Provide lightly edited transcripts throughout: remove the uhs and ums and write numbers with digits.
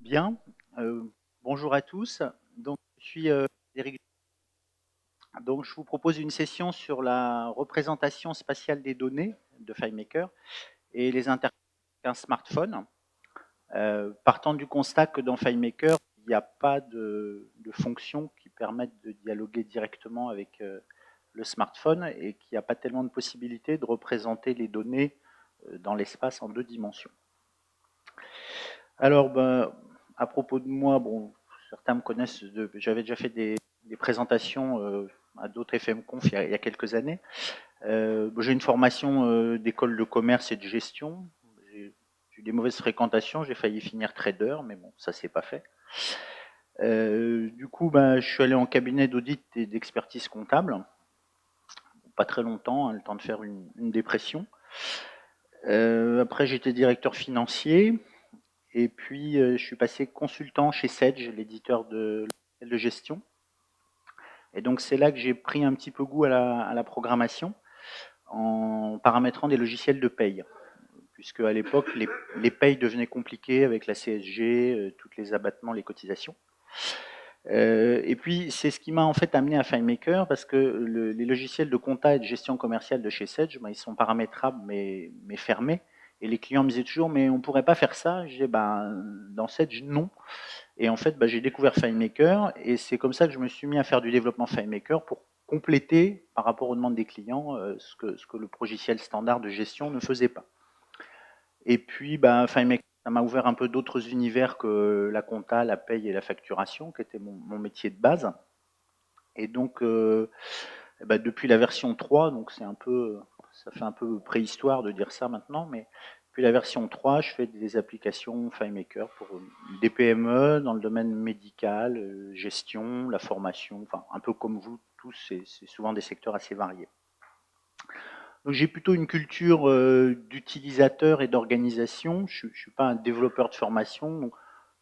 Bien, bonjour à tous. Donc, je suis Eric. Donc, je vous propose une session sur la représentation spatiale des données de FileMaker et les interfaces avec un smartphone. Partant du constat que dans FileMaker, il n'y a pas de fonctions qui permettent de dialoguer directement avec le smartphone et qu'il n'y a pas tellement de possibilités de représenter les données dans l'espace en 2 dimensions. Alors, ben, à propos de moi, bon, certains me connaissent, j'avais déjà fait des présentations à d'autres FMConf il y a quelques années. J'ai une formation d'école de commerce et de gestion. J'ai eu des mauvaises fréquentations, j'ai failli finir trader, mais bon, ça s'est pas fait. Du coup, ben, je suis allé en cabinet d'audit et d'expertise comptable. Pas très longtemps, hein, le temps de faire une dépression. Après, j'étais directeur financier. Et puis, je suis passé consultant chez Sedge, l'éditeur de gestion. Et donc, c'est là que j'ai pris un petit peu goût à la programmation en paramétrant des logiciels de paye. Puisque à l'époque, les payes devenaient compliquées avec la CSG, tous les abattements, les cotisations. Et puis, c'est ce qui m'a en fait amené à FileMaker, parce que les logiciels de compta et de gestion commerciale de chez Sedge, ben, ils sont paramétrables mais fermés. Et les clients me disaient toujours, mais on pourrait pas faire ça. Je disais, ben, dans Sedge, non. Et en fait, ben, j'ai découvert FileMaker, et c'est comme ça que je me suis mis à faire du développement FileMaker pour compléter, par rapport aux demandes des clients, ce que le logiciel standard de gestion ne faisait pas. Et puis, ben, FileMaker, ça m'a ouvert un peu d'autres univers que la compta, la paye et la facturation, qui était mon métier de base. Et donc, ben, depuis la version 3, donc c'est un peu, ça fait un peu préhistoire de dire ça maintenant, mais depuis la version 3, je fais des applications FileMaker pour des PME dans le domaine médical, gestion, la formation, enfin un peu comme vous tous, c'est souvent des secteurs assez variés. Donc j'ai plutôt une culture d'utilisateur et d'organisation. Je ne suis pas un développeur de formation, donc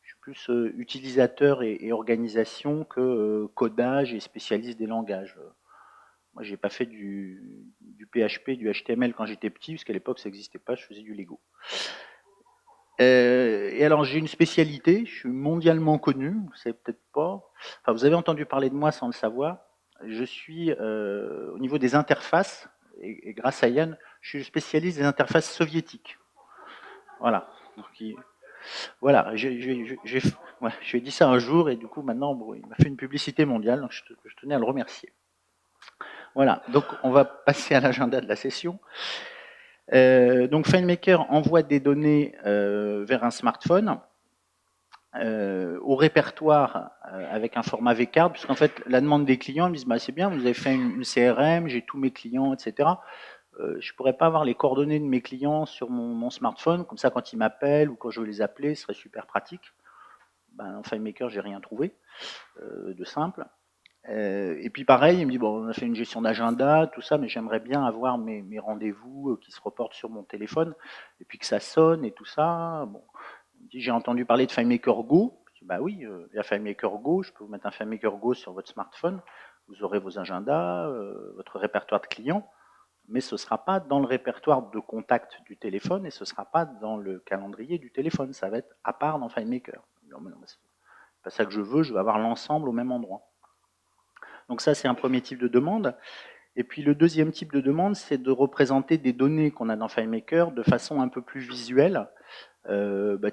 je suis plus utilisateur et organisation que codage et spécialiste des langages. Moi, j'ai pas fait du PHP, du HTML quand j'étais petit, parce qu'à l'époque ça n'existait pas, je faisais du Lego. Et alors j'ai une spécialité, je suis mondialement connu, vous savez peut-être pas, enfin vous avez entendu parler de moi sans le savoir. Je suis au niveau des interfaces, et grâce à Yann, je suis le spécialiste des interfaces soviétiques. Voilà. Donc, voilà, j'ai dit ça un jour et du coup maintenant bon, il m'a fait une publicité mondiale, donc je tenais à le remercier. Voilà, donc on va passer à l'agenda de la session. Donc FileMaker envoie des données vers un smartphone au répertoire avec un format vCard, puisqu'en fait la demande des clients, ils me disent bah, c'est bien, vous avez fait une CRM, j'ai tous mes clients, etc. Je ne pourrais pas avoir les coordonnées de mes clients sur mon smartphone, comme ça quand ils m'appellent ou quand je veux les appeler, ce serait super pratique. Ben, en FileMaker, j'ai rien trouvé de simple. Et puis pareil, il me dit bon, on a fait une gestion d'agenda, tout ça, mais j'aimerais bien avoir mes rendez-vous qui se reportent sur mon téléphone, et puis que ça sonne et tout ça. Bon, il me dit j'ai entendu parler de FileMaker Go. Je dis bah oui, il y a FileMaker Go, je peux vous mettre un FileMaker Go sur votre smartphone, vous aurez vos agendas, votre répertoire de clients, mais ce ne sera pas dans le répertoire de contact du téléphone et ce ne sera pas dans le calendrier du téléphone, ça va être à part dans FileMaker. Non, mais non, c'est pas ça que je veux avoir l'ensemble au même endroit. Donc ça, c'est un premier type de demande. Et puis le deuxième type de demande, c'est de représenter des données qu'on a dans FileMaker de façon un peu plus visuelle.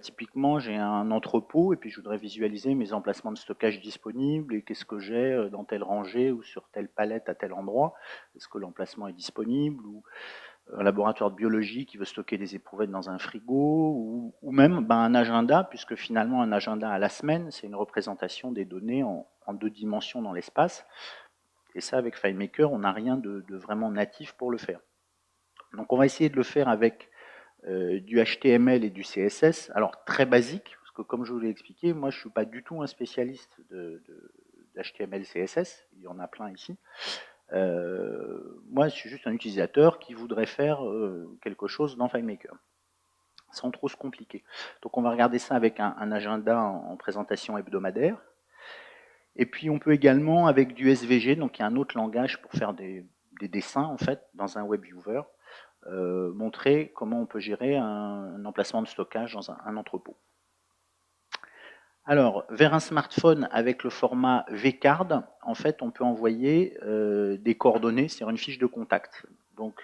Typiquement, j'ai un entrepôt et puis je voudrais visualiser mes emplacements de stockage disponibles et qu'est-ce que j'ai dans telle rangée ou sur telle palette à tel endroit. Est-ce que l'emplacement est disponible ou un laboratoire de biologie qui veut stocker des éprouvettes dans un frigo ou même un agenda, puisque finalement un agenda à la semaine, c'est une représentation des données en 2 dimensions dans l'espace. Et ça, avec FileMaker, on n'a rien de vraiment natif pour le faire. Donc on va essayer de le faire avec du HTML et du CSS, alors très basique, parce que comme je vous l'ai expliqué, moi je ne suis pas du tout un spécialiste d'HTML, CSS, il y en a plein ici. Moi je suis juste un utilisateur qui voudrait faire quelque chose dans FileMaker, sans trop se compliquer. Donc on va regarder ça avec un agenda en présentation hebdomadaire. Et puis on peut également, avec du SVG, donc il y a un autre langage pour faire des dessins en fait dans un web viewer, montrer comment on peut gérer un emplacement de stockage dans un entrepôt. Alors, vers un smartphone avec le format vCard, en fait, on peut envoyer des coordonnées, c'est-à-dire une fiche de contact. Donc,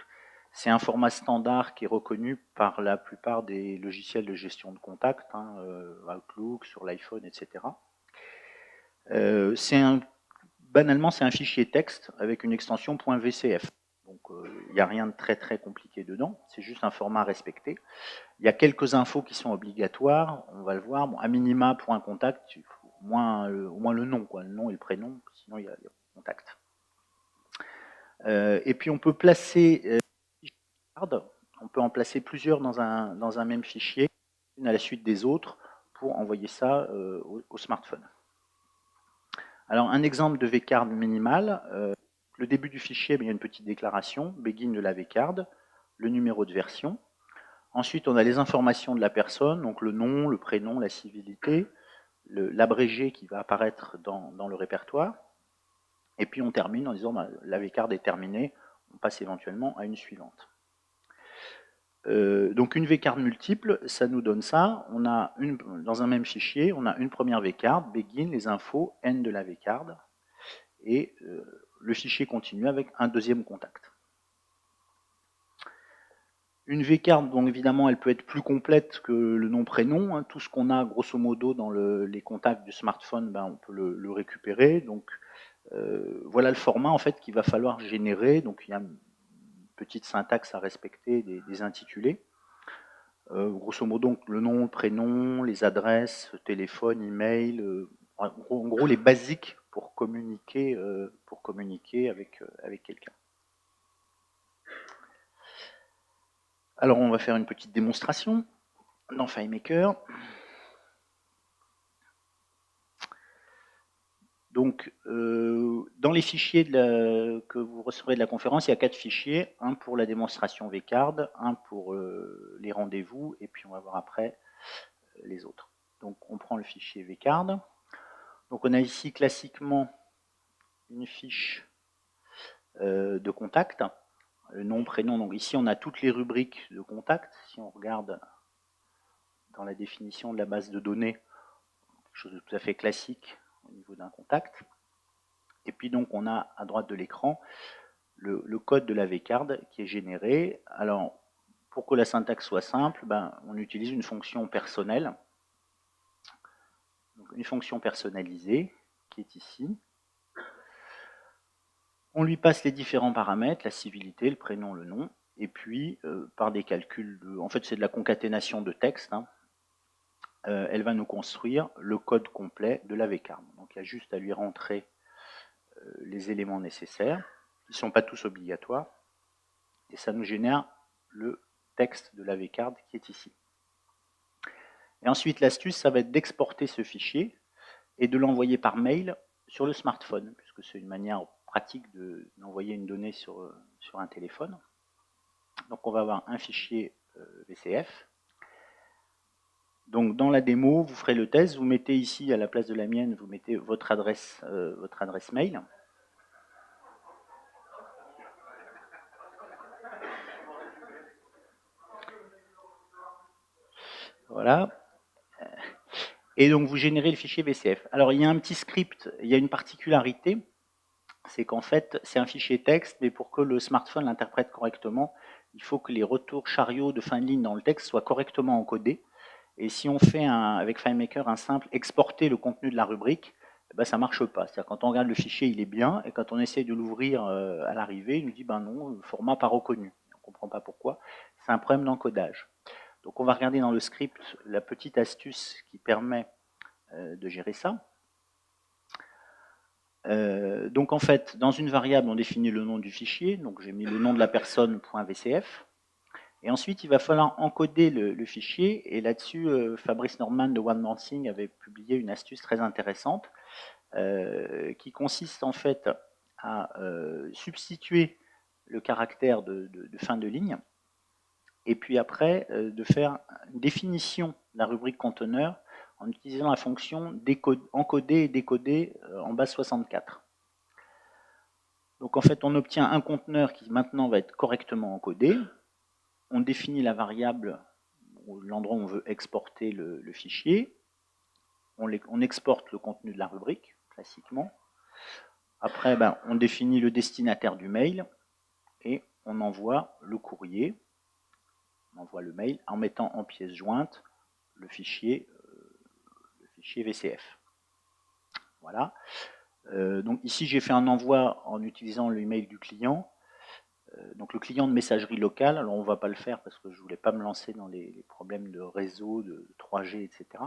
c'est un format standard qui est reconnu par la plupart des logiciels de gestion de contact, hein, Outlook, sur l'iPhone, etc. Banalement, c'est un fichier texte avec une extension .vcf. Donc, il n'y a rien de très très compliqué dedans, c'est juste un format respecté. Il y a quelques infos qui sont obligatoires, on va le voir. Bon, à minima, pour un contact, il faut au moins le nom, quoi, le nom et le prénom, sinon il y a contact. Et puis on peut placer, on peut en placer plusieurs dans un même fichier, une à la suite des autres, pour envoyer ça au smartphone. Alors un exemple de vCard minimal, le début du fichier, il y a une petite déclaration, begin de la vCard, le numéro de version. Ensuite, on a les informations de la personne, donc le nom, le prénom, la civilité, l'abrégé qui va apparaître dans le répertoire. Et puis on termine en disant bah, la vCard est terminée, on passe éventuellement à une suivante. Donc une vCard multiple, ça nous donne ça. On a dans un même fichier, on a une première vCard, begin, les infos, end de la vCard, et le fichier continue avec un deuxième contact. Une vCard, donc évidemment, elle peut être plus complète que le nom-prénom. Hein. Tout ce qu'on a, grosso modo, dans les contacts du smartphone, ben, on peut le récupérer. Donc, voilà le format en fait qu'il va falloir générer. Donc, il y a une petite syntaxe à respecter des intitulés. Grosso modo, donc, le nom, le prénom, les adresses, téléphone, email, en gros, les basiques pour communiquer avec quelqu'un. Alors, on va faire une petite démonstration dans FileMaker. Donc, dans les fichiers que vous recevrez de la conférence, il y a 4 fichiers. Un pour la démonstration vCard, un pour les rendez-vous, et puis on va voir après les autres. Donc, on prend le fichier vCard. Donc, on a ici classiquement une fiche de contact. Le nom, prénom. Donc, ici, on a toutes les rubriques de contact. Si on regarde dans la définition de la base de données, quelque chose de tout à fait classique au niveau d'un contact. Et puis, donc, on a à droite de l'écran le code de la vCard qui est généré. Alors, pour que la syntaxe soit simple, ben, on utilise une fonction personnelle. Donc, une fonction personnalisée qui est ici. On lui passe les différents paramètres, la civilité, le prénom, le nom, et puis par des calculs, en fait c'est de la concaténation de texte, hein, elle va nous construire le code complet de la vCard. Donc il y a juste à lui rentrer les éléments nécessaires, ils ne sont pas tous obligatoires, et ça nous génère le texte de la vCard qui est ici. Et ensuite l'astuce, ça va être d'exporter ce fichier et de l'envoyer par mail sur le smartphone, puisque c'est une manière pratique d'envoyer une donnée sur un téléphone. Donc on va avoir un fichier VCF. Donc dans la démo, vous ferez le test, vous mettez ici à la place de la mienne, vous mettez votre adresse mail. Voilà. Et donc vous générez le fichier VCF. Alors il y a un petit script, il y a une particularité, c'est qu'en fait c'est un fichier texte, mais pour que le smartphone l'interprète correctement, il faut que les retours chariots de fin de ligne dans le texte soient correctement encodés. Et si on fait avec FileMaker un simple exporter le contenu de la rubrique, ben ça ne marche pas. C'est-à-dire quand on regarde le fichier, il est bien, et quand on essaie de l'ouvrir à l'arrivée, il nous dit ben non, le format pas reconnu. On ne comprend pas pourquoi. C'est un problème d'encodage. Donc on va regarder dans le script la petite astuce qui permet de gérer ça. Donc en fait, dans une variable, on définit le nom du fichier. Donc j'ai mis le nom de la personne .vcf. Et ensuite, il va falloir encoder le fichier. Et là-dessus, Fabrice Norman de One More Thing avait publié une astuce très intéressante qui consiste en fait à substituer le caractère de fin de ligne et puis après de faire une définition de la rubrique conteneur en utilisant la fonction encoder et décoder en base 64. Donc en fait, on obtient un conteneur qui maintenant va être correctement encodé. On définit la variable, l'endroit où on veut exporter le fichier. on exporte le contenu de la rubrique, classiquement. Après, ben, on définit le destinataire du mail et on envoie le courrier, on envoie le mail en mettant en pièce jointe le fichier VCF. Voilà. Donc ici, j'ai fait un envoi en utilisant l'email du client. Donc le client de messagerie locale, alors on ne va pas le faire parce que je ne voulais pas me lancer dans les problèmes de réseau, de 3G, etc.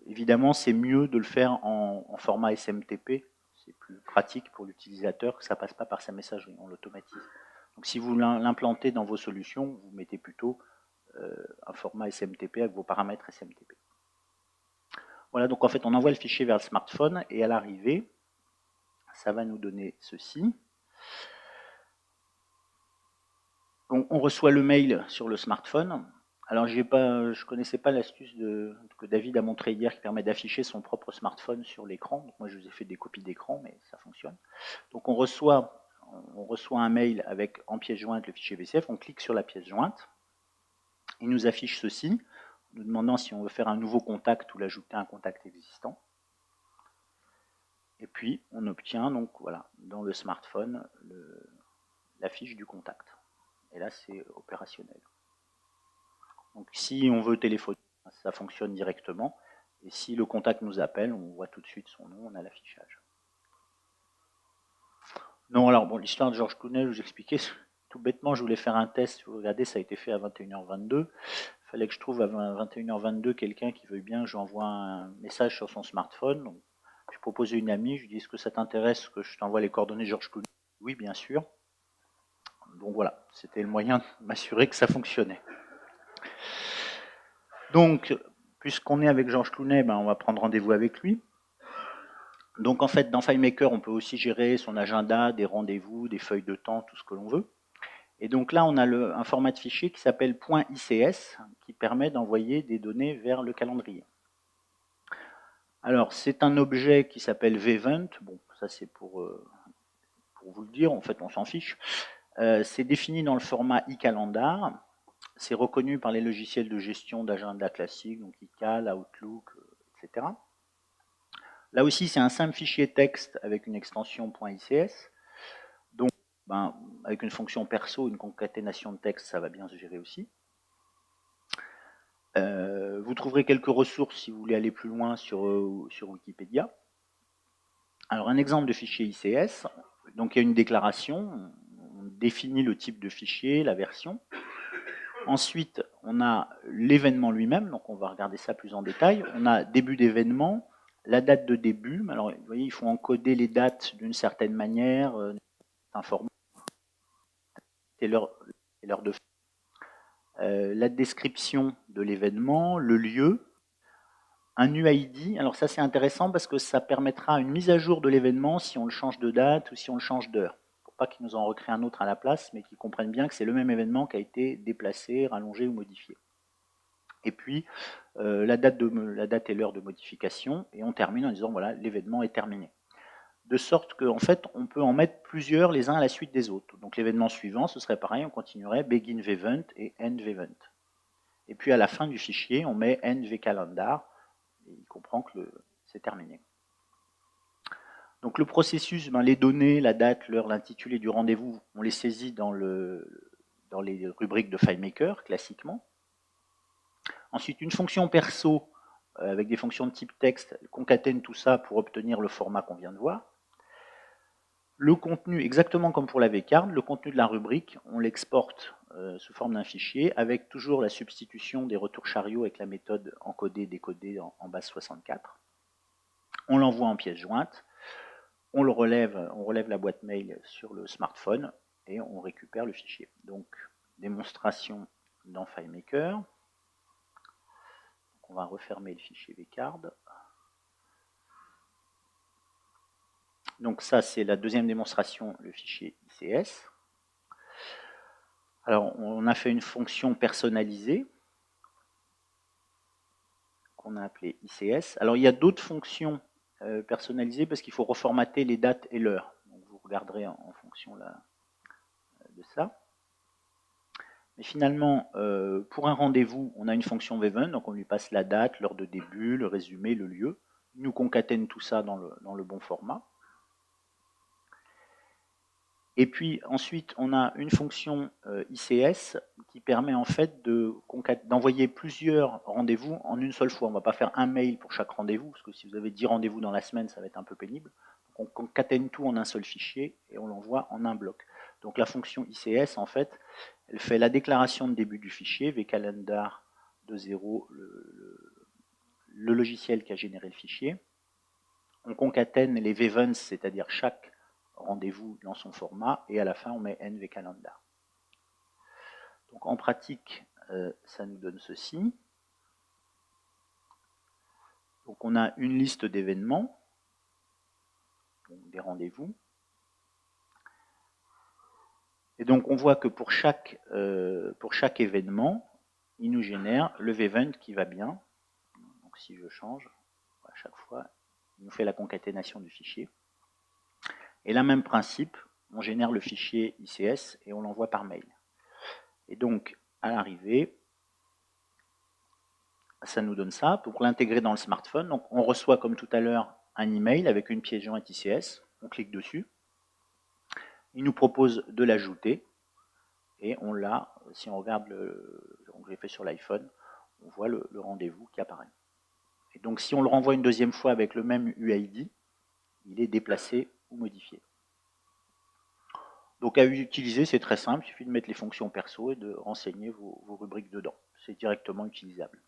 Évidemment, c'est mieux de le faire en format SMTP. C'est plus pratique pour l'utilisateur que ça ne passe pas par sa messagerie, on l'automatise. Donc si vous l'implantez dans vos solutions, vous mettez plutôt un format SMTP avec vos paramètres SMTP. Voilà, donc en fait, on envoie le fichier vers le smartphone et à l'arrivée, ça va nous donner ceci. Donc, on reçoit le mail sur le smartphone. Alors, je ne connaissais pas l'astuce que David a montré hier qui permet d'afficher son propre smartphone sur l'écran. Donc, moi, je vous ai fait des copies d'écran, mais ça fonctionne. Donc, on reçoit un mail avec en pièce jointe le fichier VCF. On clique sur la pièce jointe. Il nous affiche ceci, nous demandant si on veut faire un nouveau contact ou l'ajouter à un contact existant. Et puis, on obtient donc voilà dans le smartphone la fiche du contact. Et là, c'est opérationnel. Donc, si on veut téléphoner, ça fonctionne directement. Et si le contact nous appelle, on voit tout de suite son nom, on a l'affichage. Non, alors, bon, l'histoire de Georges Clooney, je vous expliquais, tout bêtement, je voulais faire un test. Vous regardez, ça a été fait à 21h22. Il fallait que je trouve à 21h22 quelqu'un qui veuille bien que j'envoie un message sur son smartphone. Donc, je proposais une amie, je lui dis, est-ce que ça t'intéresse que je t'envoie les coordonnées de Georges Clooney? Oui, bien sûr. Donc voilà, c'était le moyen de m'assurer que ça fonctionnait. Donc, puisqu'on est avec Georges Clooney, ben, on va prendre rendez-vous avec lui. Donc en fait, dans FileMaker, on peut aussi gérer son agenda, des rendez-vous, des feuilles de temps, tout ce que l'on veut. Et donc là, on a un format de fichier qui s'appelle .ics, qui permet d'envoyer des données vers le calendrier. Alors, c'est un objet qui s'appelle vEvent. Bon, ça c'est pour vous le dire, en fait, on s'en fiche. C'est défini dans le format iCalendar. C'est reconnu par les logiciels de gestion d'agenda classiques, donc iCal, Outlook, etc. Là aussi, c'est un simple fichier texte avec une extension .ics. Donc, ben, avec une fonction perso, une concaténation de texte, ça va bien se gérer aussi. Vous trouverez quelques ressources si vous voulez aller plus loin sur Wikipédia. Alors, un exemple de fichier ICS. Donc, il y a une déclaration. On définit le type de fichier, la version. Ensuite, on a l'événement lui-même. Donc, on va regarder ça plus en détail. On a début d'événement, la date de début. Alors, vous voyez, il faut encoder les dates d'une certaine manière, un format, et l'heure de fin. La description de l'événement, le lieu, un UID. Alors ça c'est intéressant parce que ça permettra une mise à jour de l'événement si on le change de date ou si on le change d'heure. Pour pas qu'ils nous en recréent un autre à la place, mais qu'ils comprennent bien que c'est le même événement qui a été déplacé, rallongé ou modifié. Et puis la date et l'heure de modification, et on termine en disant voilà, l'événement est terminé. De sorte qu'en fait, on peut en mettre plusieurs les uns à la suite des autres. Donc l'événement suivant, ce serait pareil, on continuerait begin vEvent et end vEvent. Et puis à la fin du fichier, on met end vCalendar, et il comprend que c'est terminé. Donc le processus, ben, les données, la date, l'heure, l'intitulé du rendez-vous, on les saisit dans les rubriques de FileMaker, classiquement. Ensuite, une fonction perso, avec des fonctions de type texte, concatène tout ça pour obtenir le format qu'on vient de voir. Le contenu, exactement comme pour la vCard, le contenu de la rubrique, on l'exporte sous forme d'un fichier avec toujours la substitution des retours chariots avec la méthode encoder-décoder en base 64. On l'envoie en pièce jointe, on relève la boîte mail sur le smartphone et on récupère le fichier. Donc, démonstration dans FileMaker. On va refermer le fichier vCard. Donc ça, c'est la deuxième démonstration, le fichier ICS. Alors, on a fait une fonction personnalisée qu'on a appelée ICS. Alors, il y a d'autres fonctions personnalisées parce qu'il faut reformater les dates et l'heure. Donc, vous regarderez en fonction de ça. Mais finalement, pour un rendez-vous, on a une fonction Wevent, donc on lui passe la date, l'heure de début, le résumé, le lieu. Il nous concatène tout ça dans le bon format. Et puis ensuite, on a une fonction ICS qui permet en fait d'envoyer plusieurs rendez-vous en une seule fois. On ne va pas faire un mail pour chaque rendez-vous, parce que si vous avez 10 rendez-vous dans la semaine, ça va être un peu pénible. Donc on concatène tout en un seul fichier et on l'envoie en un bloc. Donc la fonction ICS, en fait, elle fait la déclaration de début du fichier, vcalendar 2.0, le logiciel qui a généré le fichier. On concatène les vevents, c'est-à-dire chaque rendez-vous dans son format, et à la fin on met nvcalendar. Donc en pratique, ça nous donne ceci. Donc on a une liste d'événements, des rendez-vous. Et donc on voit que pour chaque événement, il nous génère le vevent qui va bien. Donc si je change, à chaque fois, il nous fait la concaténation du fichier. Et là, même principe, on génère le fichier ICS et on l'envoie par mail. Et donc, à l'arrivée, ça nous donne ça. Pour l'intégrer dans le smartphone, donc on reçoit comme tout à l'heure un email avec une pièce jointe ICS. On clique dessus. Il nous propose de l'ajouter. Et on l'a, si on regarde donc j'ai fait sur l'iPhone, on voit le rendez-vous qui apparaît. Et donc si on le renvoie une deuxième fois avec le même UID, il est déplacé ou modifié. Donc à utiliser, c'est très simple, il suffit de mettre les fonctions perso et de renseigner vos rubriques dedans. C'est directement utilisable.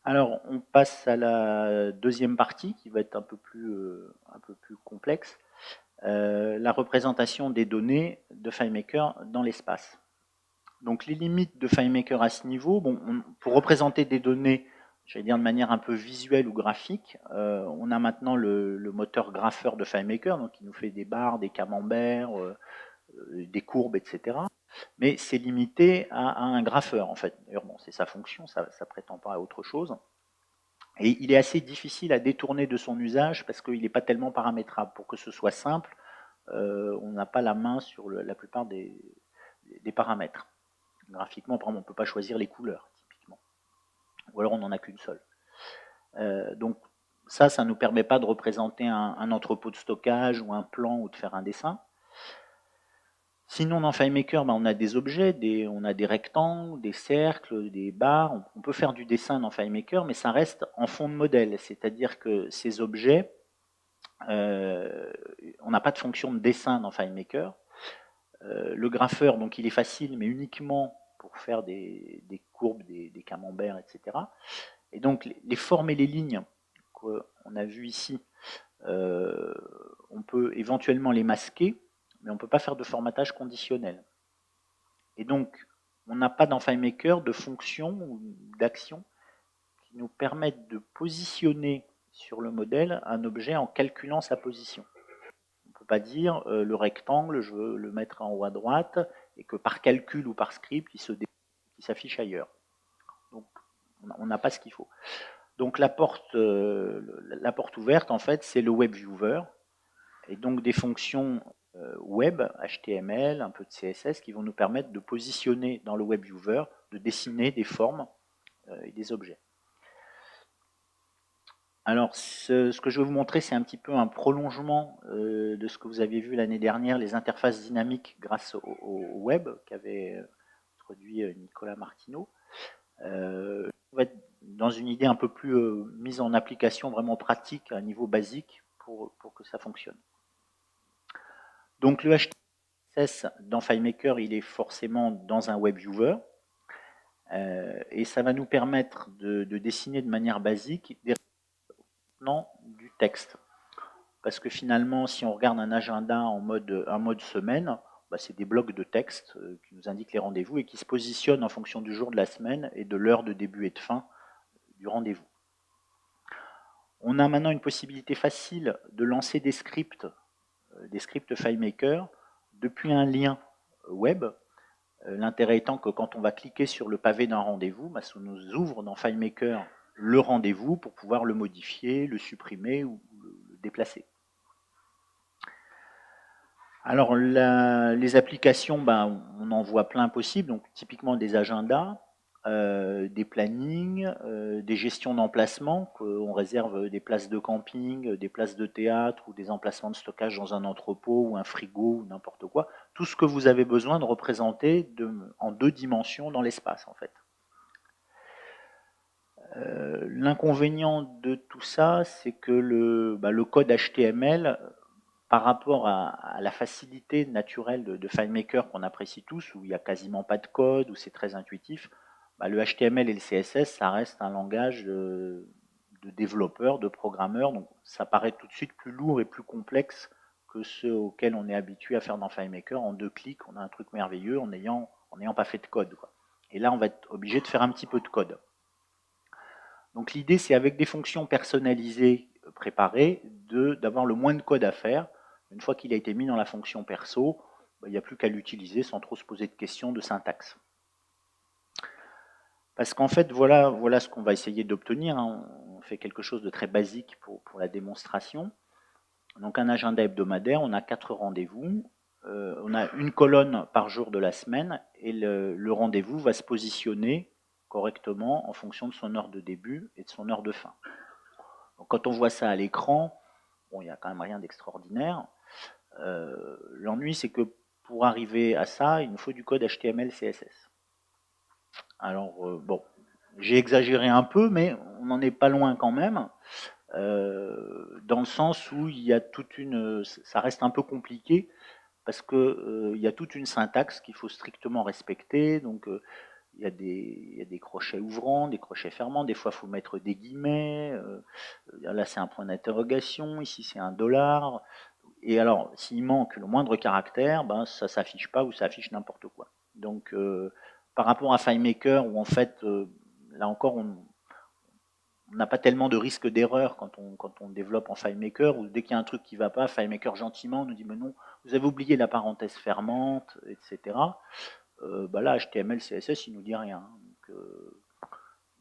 Alors on passe à la deuxième partie qui va être un peu plus complexe. La représentation des données de FileMaker dans l'espace. Donc les limites de FileMaker à ce niveau, pour représenter des données, j'allais dire de manière un peu visuelle ou graphique, on a maintenant le moteur grapheur de FileMaker, donc il nous fait des barres, des camemberts, des courbes, etc. Mais c'est limité à un grapheur en fait. D'ailleurs, bon, c'est sa fonction, ça ne prétend pas à autre chose. Et il est assez difficile à détourner de son usage parce qu'il n'est pas tellement paramétrable. Pour que ce soit simple, on n'a pas la main sur la plupart des paramètres. Graphiquement, par exemple, on ne peut pas choisir les couleurs, typiquement. Ou alors on n'en a qu'une seule. Donc ça ne nous permet pas de représenter un entrepôt de stockage ou un plan ou de faire un dessin. Sinon, dans FileMaker, on a des objets, on a des rectangles, des cercles, des barres. On peut faire du dessin dans FileMaker, mais ça reste en fond de modèle. C'est-à-dire que ces objets, on n'a pas de fonction de dessin dans FileMaker. Le grapheur, donc il est facile, mais uniquement pour faire des courbes, des camemberts, etc. Et donc les formes et les lignes qu'on a vues ici, on peut éventuellement les masquer, mais on ne peut pas faire de formatage conditionnel. Et donc, on n'a pas dans FileMaker de fonction ou d'action qui nous permettent de positionner sur le modèle un objet en calculant sa position. On ne peut pas dire le rectangle, je veux le mettre en haut à droite, et que par calcul ou par script, il s'affiche ailleurs. Donc, on n'a pas ce qu'il faut. Donc, la porte ouverte, en fait, c'est le WebViewer, et donc des fonctions web, HTML, un peu de CSS, qui vont nous permettre de positionner dans le WebViewer, de dessiner des formes et des objets. Alors, ce que je vais vous montrer, c'est un petit peu un prolongement de ce que vous avez vu l'année dernière, les interfaces dynamiques grâce au web qu'avait introduit Nicolas Martineau. On va être dans une idée un peu plus mise en application vraiment pratique à un niveau basique pour que ça fonctionne. Donc le HTML dans FileMaker, il est forcément dans un WebViewer. Et ça va nous permettre de dessiner de manière basique des du texte. Parce que finalement, si on regarde un agenda en mode semaine, c'est des blocs de texte qui nous indiquent les rendez-vous et qui se positionnent en fonction du jour de la semaine et de l'heure de début et de fin du rendez-vous. On a maintenant une possibilité facile de lancer des scripts FileMaker depuis un lien web. L'intérêt étant que quand on va cliquer sur le pavé d'un rendez-vous, ça nous ouvre dans FileMaker le rendez-vous pour pouvoir le modifier, le supprimer ou le déplacer. Alors les applications, on on en voit plein possible, donc typiquement des agendas, des plannings, des gestions d'emplacement, qu'on réserve des places de camping, des places de théâtre ou des emplacements de stockage dans un entrepôt ou un frigo ou n'importe quoi. Tout ce que vous avez besoin de représenter en 2 dimensions dans l'espace en fait. L'inconvénient de tout ça, c'est que le code HTML, par rapport à la facilité naturelle de FileMaker qu'on apprécie tous, où il n'y a quasiment pas de code, où c'est très intuitif, le HTML et le CSS, ça reste un langage de développeurs, de programmeurs, donc ça paraît tout de suite plus lourd et plus complexe que ceux auxquels on est habitué à faire dans FileMaker. En 2 clics, on a un truc merveilleux en n'ayant pas fait de code, quoi. Et là, on va être obligé de faire un petit peu de code. Donc l'idée, c'est avec des fonctions personnalisées préparées, d'avoir le moins de code à faire. Une fois qu'il a été mis dans la fonction perso, il n'y a plus qu'à l'utiliser sans trop se poser de questions de syntaxe. Parce qu'en fait, voilà ce qu'on va essayer d'obtenir. On fait quelque chose de très basique pour la démonstration. Donc un agenda hebdomadaire, on a 4 rendez-vous. On a une colonne par jour de la semaine et le rendez-vous va se positionner correctement en fonction de son heure de début et de son heure de fin. Donc quand on voit ça à l'écran, bon, il n'y a quand même rien d'extraordinaire. L'ennui, c'est que pour arriver à ça, il nous faut du code HTML, CSS. Alors, bon, j'ai exagéré un peu, mais on n'en est pas loin quand même, dans le sens où il y a ça reste un peu compliqué, parce que il y a toute une syntaxe qu'il faut strictement respecter, donc il y a des crochets ouvrants, des crochets fermants, des fois il faut mettre des guillemets, là c'est un point d'interrogation, ici c'est un $, et alors s'il manque le moindre caractère, ça s'affiche pas ou ça affiche n'importe quoi. Donc par rapport à FileMaker, où en fait, là encore, on n'a pas tellement de risque d'erreur quand on développe en FileMaker, ou dès qu'il y a un truc qui ne va pas, FileMaker gentiment nous dit mais non, vous avez oublié la parenthèse fermante, etc. Là, HTML, CSS, il nous dit rien. Donc,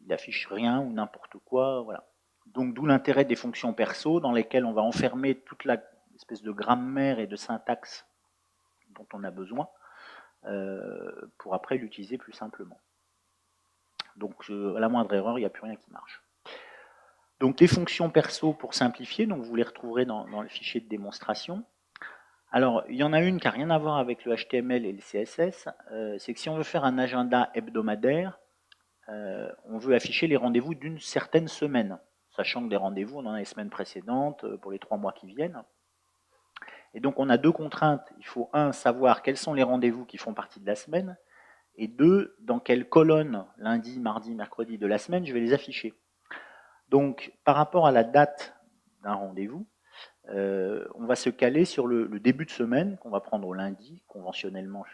il affiche rien ou n'importe quoi, voilà. Donc d'où l'intérêt des fonctions perso dans lesquelles on va enfermer toute la espèce de grammaire et de syntaxe dont on a besoin pour après l'utiliser plus simplement. Donc à la moindre erreur, il n'y a plus rien qui marche. Donc les fonctions perso pour simplifier, donc vous les retrouverez dans le fichier de démonstration. Alors, il y en a une qui n'a rien à voir avec le HTML et le CSS, c'est que si on veut faire un agenda hebdomadaire, on veut afficher les rendez-vous d'une certaine semaine, sachant que des rendez-vous, on en a les semaines précédentes, pour les 3 mois qui viennent. Et donc on a 2 contraintes. Il faut, 1, savoir quels sont les rendez-vous qui font partie de la semaine, et 2, dans quelle colonne, lundi, mardi, mercredi de la semaine, je vais les afficher. Donc, par rapport à la date d'un rendez-vous, on va se caler sur le début de semaine, qu'on va prendre au lundi, conventionnellement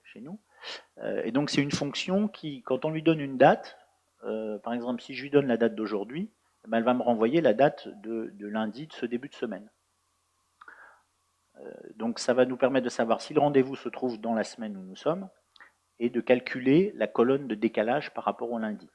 chez nous. Et donc, c'est une fonction qui, quand on lui donne une date, par exemple, si je lui donne la date d'aujourd'hui, elle va me renvoyer la date de lundi de ce début de semaine. Donc, ça va nous permettre de savoir si le rendez-vous se trouve dans la semaine où nous sommes, et de calculer la colonne de décalage par rapport au lundi.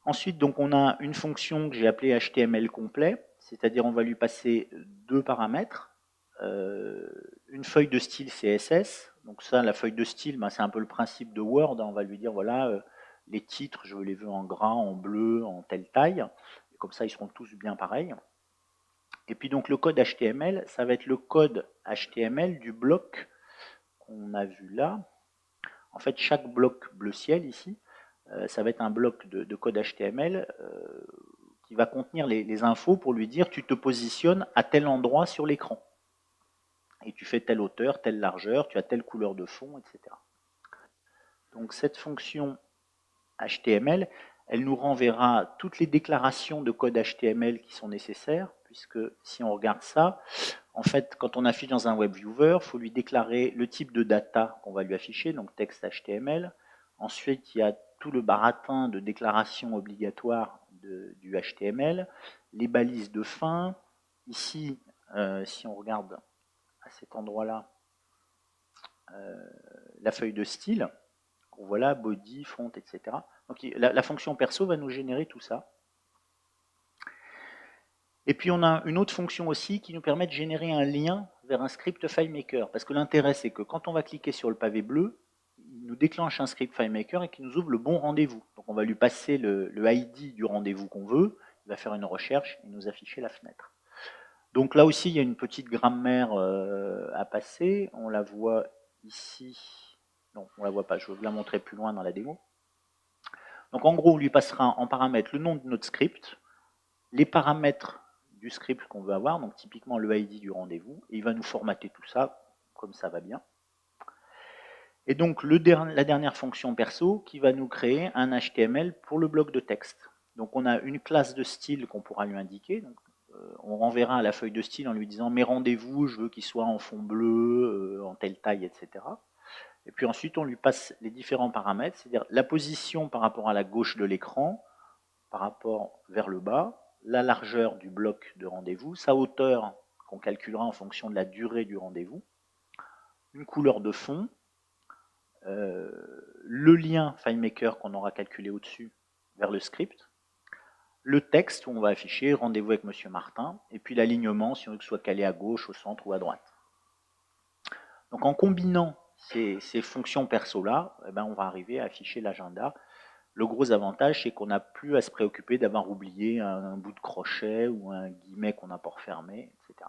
Ensuite, donc, on a une fonction que j'ai appelée HTML complet, c'est-à-dire on va lui passer 2 paramètres, une feuille de style CSS. Donc ça, la feuille de style, c'est un peu le principe de Word. On va lui dire, voilà, les titres, je les veux en gras, en bleu, en telle taille. Et comme ça, ils seront tous bien pareils. Et puis donc le code HTML, ça va être le code HTML du bloc qu'on a vu là. En fait, chaque bloc bleu ciel ici, ça va être un bloc de code HTML qui va contenir les infos pour lui dire tu te positionnes à tel endroit sur l'écran. Et tu fais telle hauteur, telle largeur, tu as telle couleur de fond, etc. Donc cette fonction HTML, elle nous renverra toutes les déclarations de code HTML qui sont nécessaires, puisque si on regarde ça, en fait, quand on affiche dans un web viewer, il faut lui déclarer le type de data qu'on va lui afficher, donc texte HTML. Ensuite, il y a tout le baratin de déclarations obligatoires du HTML, les balises de fin. Ici, si on regarde à cet endroit-là, la feuille de style, qu'on voit là, body, font, etc. Donc la fonction perso va nous générer tout ça. Et puis on a une autre fonction aussi qui nous permet de générer un lien vers un script FileMaker. Parce que l'intérêt, c'est que quand on va cliquer sur le pavé bleu, il nous déclenche un script FileMaker et qui nous ouvre le bon rendez-vous. Donc on va lui passer le ID du rendez-vous qu'on veut, il va faire une recherche et nous afficher la fenêtre. Donc là aussi, il y a une petite grammaire à passer. On la voit ici. Non, on ne la voit pas, je vais vous la montrer plus loin dans la démo. Donc en gros, on lui passera en paramètre le nom de notre script, les paramètres du script qu'on veut avoir, donc typiquement le ID du rendez-vous, et il va nous formater tout ça comme ça va bien. Et donc la dernière fonction perso qui va nous créer un HTML pour le bloc de texte. Donc on a une classe de style qu'on pourra lui indiquer. Donc, on renverra à la feuille de style en lui disant mes rendez-vous, je veux qu'ils soient en fond bleu, en telle taille, etc. Et puis ensuite on lui passe les différents paramètres, c'est-à-dire la position par rapport à la gauche de l'écran, par rapport vers le bas, la largeur du bloc de rendez-vous, sa hauteur qu'on calculera en fonction de la durée du rendez-vous, une couleur de fond, le lien FileMaker qu'on aura calculé au-dessus vers le script, le texte où on va afficher rendez-vous avec Monsieur Martin, et puis l'alignement si on veut que ce soit calé à gauche, au centre ou à droite. Donc en combinant ces fonctions perso-là, eh ben, on va arriver à afficher l'agenda. Le gros avantage, c'est qu'on n'a plus à se préoccuper d'avoir oublié un bout de crochet ou un guillemet qu'on n'a pas refermé, etc.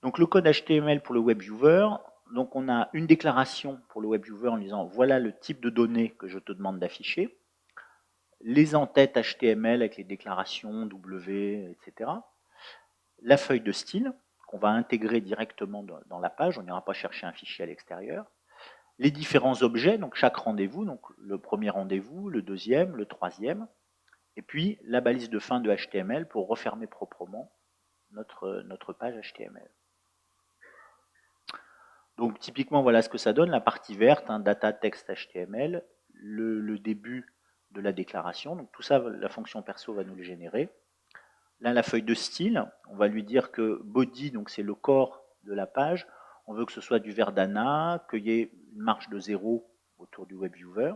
Donc le code HTML pour le WebViewer, donc on a une déclaration pour le WebViewer en disant voilà le type de données que je te demande d'afficher, les entêtes HTML avec les déclarations W, etc. La feuille de style qu'on va intégrer directement dans la page, on n'ira pas chercher un fichier à l'extérieur. Les différents objets, donc chaque rendez-vous, donc le premier rendez-vous, le deuxième, le troisième, et puis la balise de fin de HTML pour refermer proprement notre page HTML. Donc typiquement, voilà ce que ça donne, la partie verte, data text HTML, le début de la déclaration, donc tout ça, la fonction perso va nous le générer. Là, la feuille de style, on va lui dire que body, donc c'est le corps de la page, on veut que ce soit du Verdana, qu'il y ait une marge de 0 autour du WebViewer.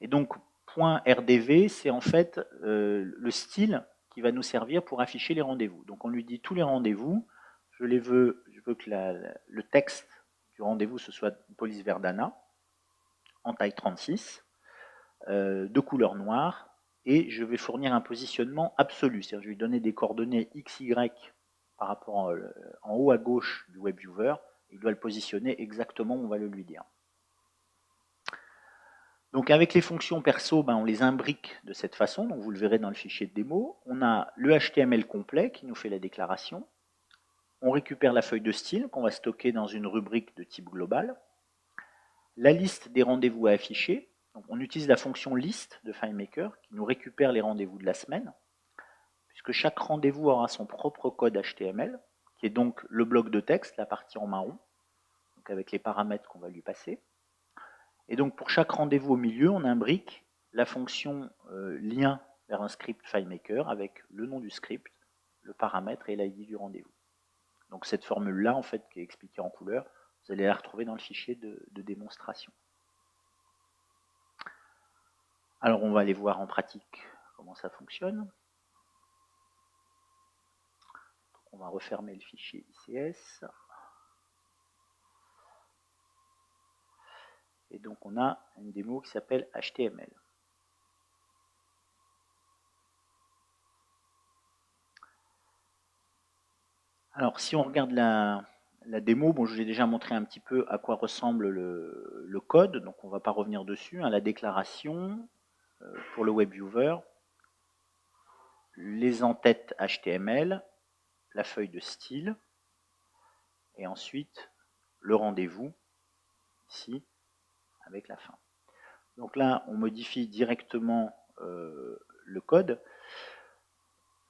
Et donc, .rdv, c'est en fait le style qui va nous servir pour afficher les rendez-vous. Donc on lui dit tous les rendez-vous, je veux que le texte du rendez-vous ce soit une police Verdana, en taille 36, de couleur noire, et je vais fournir un positionnement absolu, c'est-à-dire je vais lui donner des coordonnées x, y par rapport en haut à gauche du WebViewer, il doit le positionner exactement où on va le lui dire. Donc avec les fonctions perso, on les imbrique de cette façon, donc vous le verrez dans le fichier de démo. On a le HTML complet qui nous fait la déclaration. On récupère la feuille de style qu'on va stocker dans une rubrique de type global. La liste des rendez-vous à afficher. Donc on utilise la fonction liste de FileMaker qui nous récupère les rendez-vous de la semaine, puisque chaque rendez-vous aura son propre code HTML, qui est donc le bloc de texte, la partie en marron, donc avec les paramètres qu'on va lui passer. Et donc pour chaque rendez-vous au milieu, on imbrique la fonction lien vers un script FileMaker avec le nom du script, le paramètre et l'ID du rendez-vous. Donc cette formule-là, en fait, qui est expliquée en couleur, vous allez la retrouver dans le fichier de démonstration. Alors on va aller voir en pratique comment ça fonctionne. Donc, on va refermer le fichier ICS. Et donc on a une démo qui s'appelle HTML. Alors si on regarde la démo, bon, je vous ai déjà montré un petit peu à quoi ressemble le code, donc on ne va pas revenir dessus. La déclaration pour le WebViewer, les entêtes HTML, la feuille de style, et ensuite le rendez-vous, ici, avec la fin. Donc là, on modifie directement le code.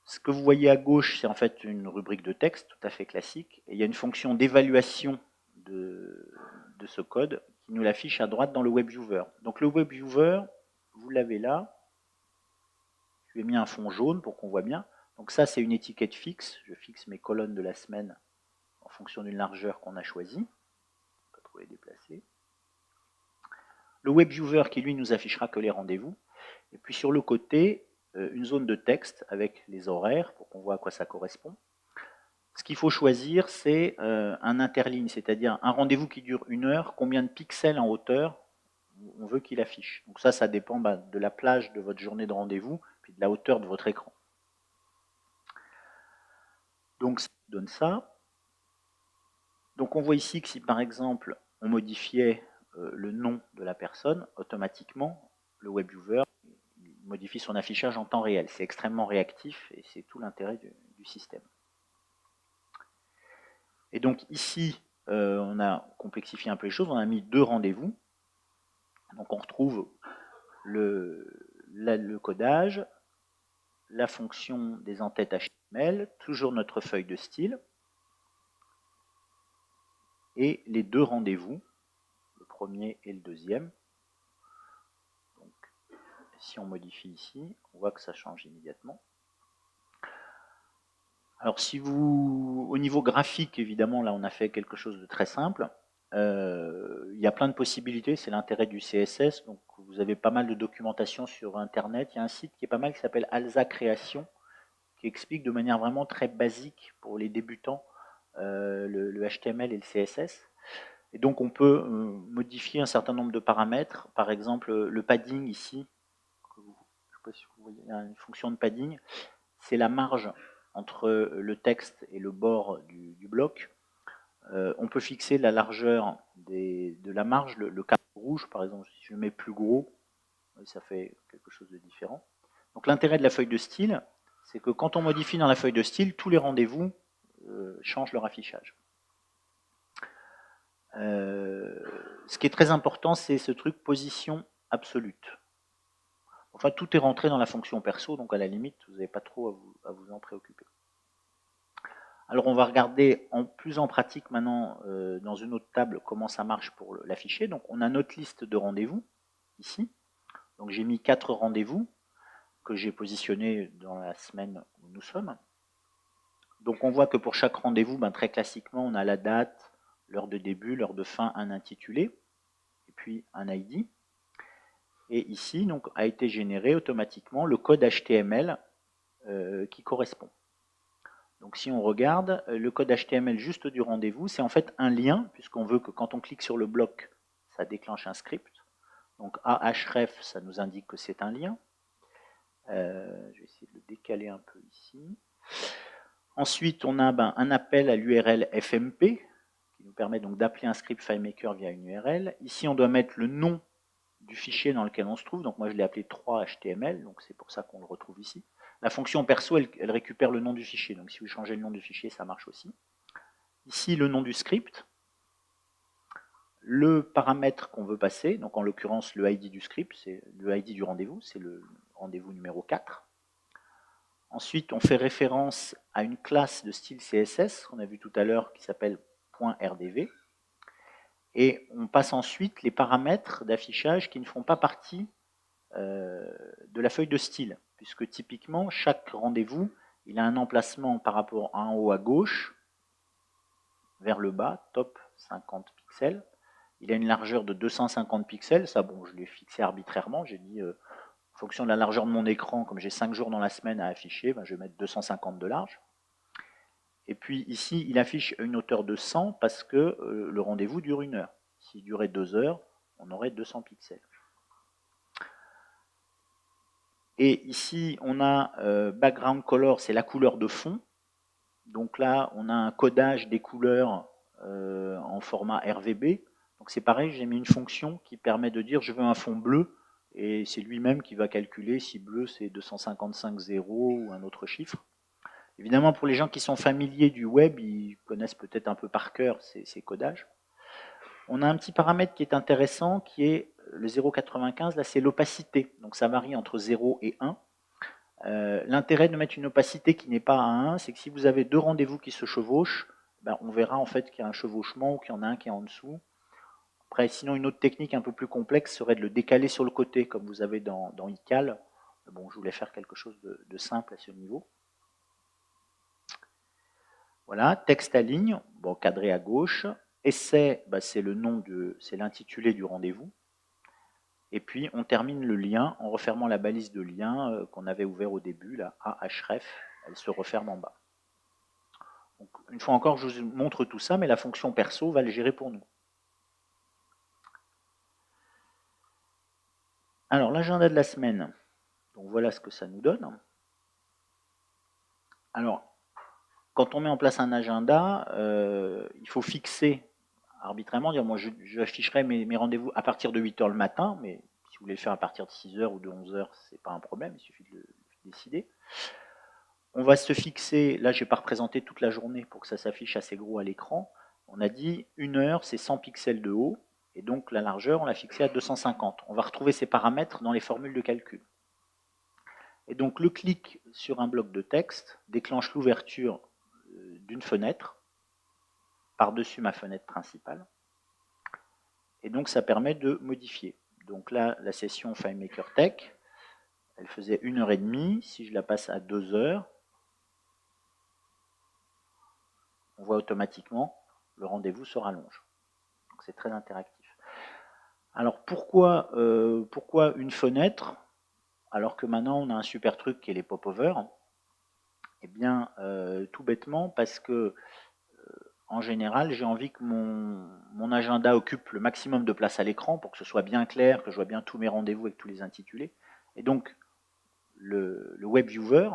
Ce que vous voyez à gauche, c'est en fait une rubrique de texte tout à fait classique. Et il y a une fonction d'évaluation de ce code qui nous l'affiche à droite dans le WebViewer. Donc le WebViewer, vous l'avez là. Je lui ai mis un fond jaune pour qu'on voit bien. Donc ça, c'est une étiquette fixe. Je fixe mes colonnes de la semaine en fonction d'une largeur qu'on a choisie. Pas trop les déplacer. Le WebViewer qui, lui, nous affichera que les rendez-vous. Et puis sur le côté, une zone de texte avec les horaires pour qu'on voit à quoi ça correspond. Ce qu'il faut choisir, c'est un interligne, c'est-à-dire un rendez-vous qui dure 1 heure, combien de pixels en hauteur on veut qu'il affiche. Donc ça dépend de la plage de votre journée de rendez-vous, puis de la hauteur de votre écran. Donc ça donne ça. Donc on voit ici que si par exemple on modifiait le nom de la personne, automatiquement le WebViewer modifie son affichage en temps réel. C'est extrêmement réactif et c'est tout l'intérêt du système. Et donc ici, on a complexifié un peu les choses, on a mis 2 rendez-vous. Donc on retrouve le codage, la fonction des entêtes HTML, toujours notre feuille de style, et les 2 rendez-vous, le premier et le deuxième. Donc, si on modifie ici, on voit que ça change immédiatement. Alors si vous, au niveau graphique, évidemment, là on a fait quelque chose de très simple. Il y a plein de possibilités, c'est l'intérêt du CSS. Donc vous avez pas mal de documentation sur Internet. Il y a un site qui est pas mal qui s'appelle Alza Création, qui explique de manière vraiment très basique pour les débutants le HTML et le CSS. Et donc on peut modifier un certain nombre de paramètres. Par exemple, le padding ici, je ne sais pas si vous voyez, il y a une fonction de padding, c'est la marge entre le texte et le bord du bloc. On peut fixer la largeur de la marge, le cadre rouge par exemple, si je le mets plus gros, ça fait quelque chose de différent. Donc l'intérêt de la feuille de style, c'est que quand on modifie dans la feuille de style, tous les rendez-vous changent leur affichage. Ce qui est très important, c'est ce truc position absolue. Enfin, tout est rentré dans la fonction perso, donc à la limite, vous n'avez pas trop à vous en préoccuper. Alors on va regarder plus en pratique maintenant dans une autre table comment ça marche pour l'afficher. Donc on a notre liste de rendez-vous ici. Donc j'ai mis 4 rendez-vous que j'ai positionnés dans la semaine où nous sommes. Donc on voit que pour chaque rendez-vous, très classiquement, on a la date, l'heure de début, l'heure de fin, un intitulé, et puis un ID. Et ici, donc, a été généré automatiquement le code HTML qui correspond. Donc si on regarde, le code HTML juste du rendez-vous, c'est en fait un lien, puisqu'on veut que quand on clique sur le bloc, ça déclenche un script. Donc ahref, ça nous indique que c'est un lien. Je vais essayer de le décaler un peu ici. Ensuite, on a un appel à l'URL FMP, qui nous permet donc d'appeler un script FileMaker via une URL. Ici, on doit mettre le nom du fichier dans lequel on se trouve. Donc moi, je l'ai appelé 3HTML, donc c'est pour ça qu'on le retrouve ici. La fonction perso, elle récupère le nom du fichier. Donc si vous changez le nom du fichier, ça marche aussi. Ici, le nom du script. Le paramètre qu'on veut passer, donc en l'occurrence, le ID du script, c'est le ID du rendez-vous, c'est le rendez-vous numéro 4. Ensuite, on fait référence à une classe de style CSS qu'on a vu tout à l'heure qui s'appelle .rdv. Et on passe ensuite les paramètres d'affichage qui ne font pas partie de la feuille de style, puisque typiquement, chaque rendez-vous, il a un emplacement par rapport en haut à gauche, vers le bas, top 50 pixels. Il a une largeur de 250 pixels, ça bon, je l'ai fixé arbitrairement, j'ai dit en fonction de la largeur de mon écran, comme j'ai 5 jours dans la semaine à afficher, je vais mettre 250 de large. Et puis ici, il affiche une hauteur de 100 parce que le rendez-vous dure 1 heure. S'il durait 2 heures, on aurait 200 pixels. Et ici, on a background color, c'est la couleur de fond. Donc là, on a un codage des couleurs en format RVB. Donc c'est pareil, j'ai mis une fonction qui permet de dire je veux un fond bleu, et c'est lui-même qui va calculer si bleu c'est 255,0 ou un autre chiffre. Évidemment, pour les gens qui sont familiers du web, ils connaissent peut-être un peu par cœur ces codages. On a un petit paramètre qui est intéressant, qui est le 0,95, là c'est l'opacité. Donc ça varie entre 0 et 1. L'intérêt de mettre une opacité qui n'est pas à 1, c'est que si vous avez 2 rendez-vous qui se chevauchent, on verra en fait qu'il y a un chevauchement ou qu'il y en a un qui est en dessous. Après, sinon, une autre technique un peu plus complexe serait de le décaler sur le côté, comme vous avez dans iCal. Bon, je voulais faire quelque chose de simple à ce niveau. Voilà, texte à ligne, bon, cadré à gauche. Essai, c'est le nom c'est l'intitulé du rendez-vous. Et puis on termine le lien en refermant la balise de lien qu'on avait ouvert au début, la ahref, elle se referme en bas. Donc, une fois encore, je vous montre tout ça, mais la fonction perso va le gérer pour nous. Alors l'agenda de la semaine, donc voilà ce que ça nous donne. Alors, quand on met en place un agenda, il faut fixer arbitrairement, dire moi j'afficherai mes rendez-vous à partir de 8h le matin, mais si vous voulez le faire à partir de 6h ou de 11h, c'est pas un problème, il suffit de le décider. On va se fixer, là je n'ai pas représenté toute la journée pour que ça s'affiche assez gros à l'écran. On a dit 1 heure, c'est 100 pixels de haut, et donc la largeur, on l'a fixée à 250. On va retrouver ces paramètres dans les formules de calcul. Et donc le clic sur un bloc de texte déclenche l'ouverture d'une fenêtre par-dessus ma fenêtre principale. Et donc ça permet de modifier. Donc là, la session FileMaker Tech, elle faisait 1h30. Si je la passe à 2h, on voit automatiquement le rendez-vous se rallonge. Donc c'est très interactif. Alors pourquoi une fenêtre alors que maintenant on a un super truc qui est les pop-over? Eh bien, tout bêtement parce que en général, j'ai envie que mon agenda occupe le maximum de place à l'écran pour que ce soit bien clair, que je vois bien tous mes rendez-vous avec tous les intitulés. Et donc, le Web Viewer,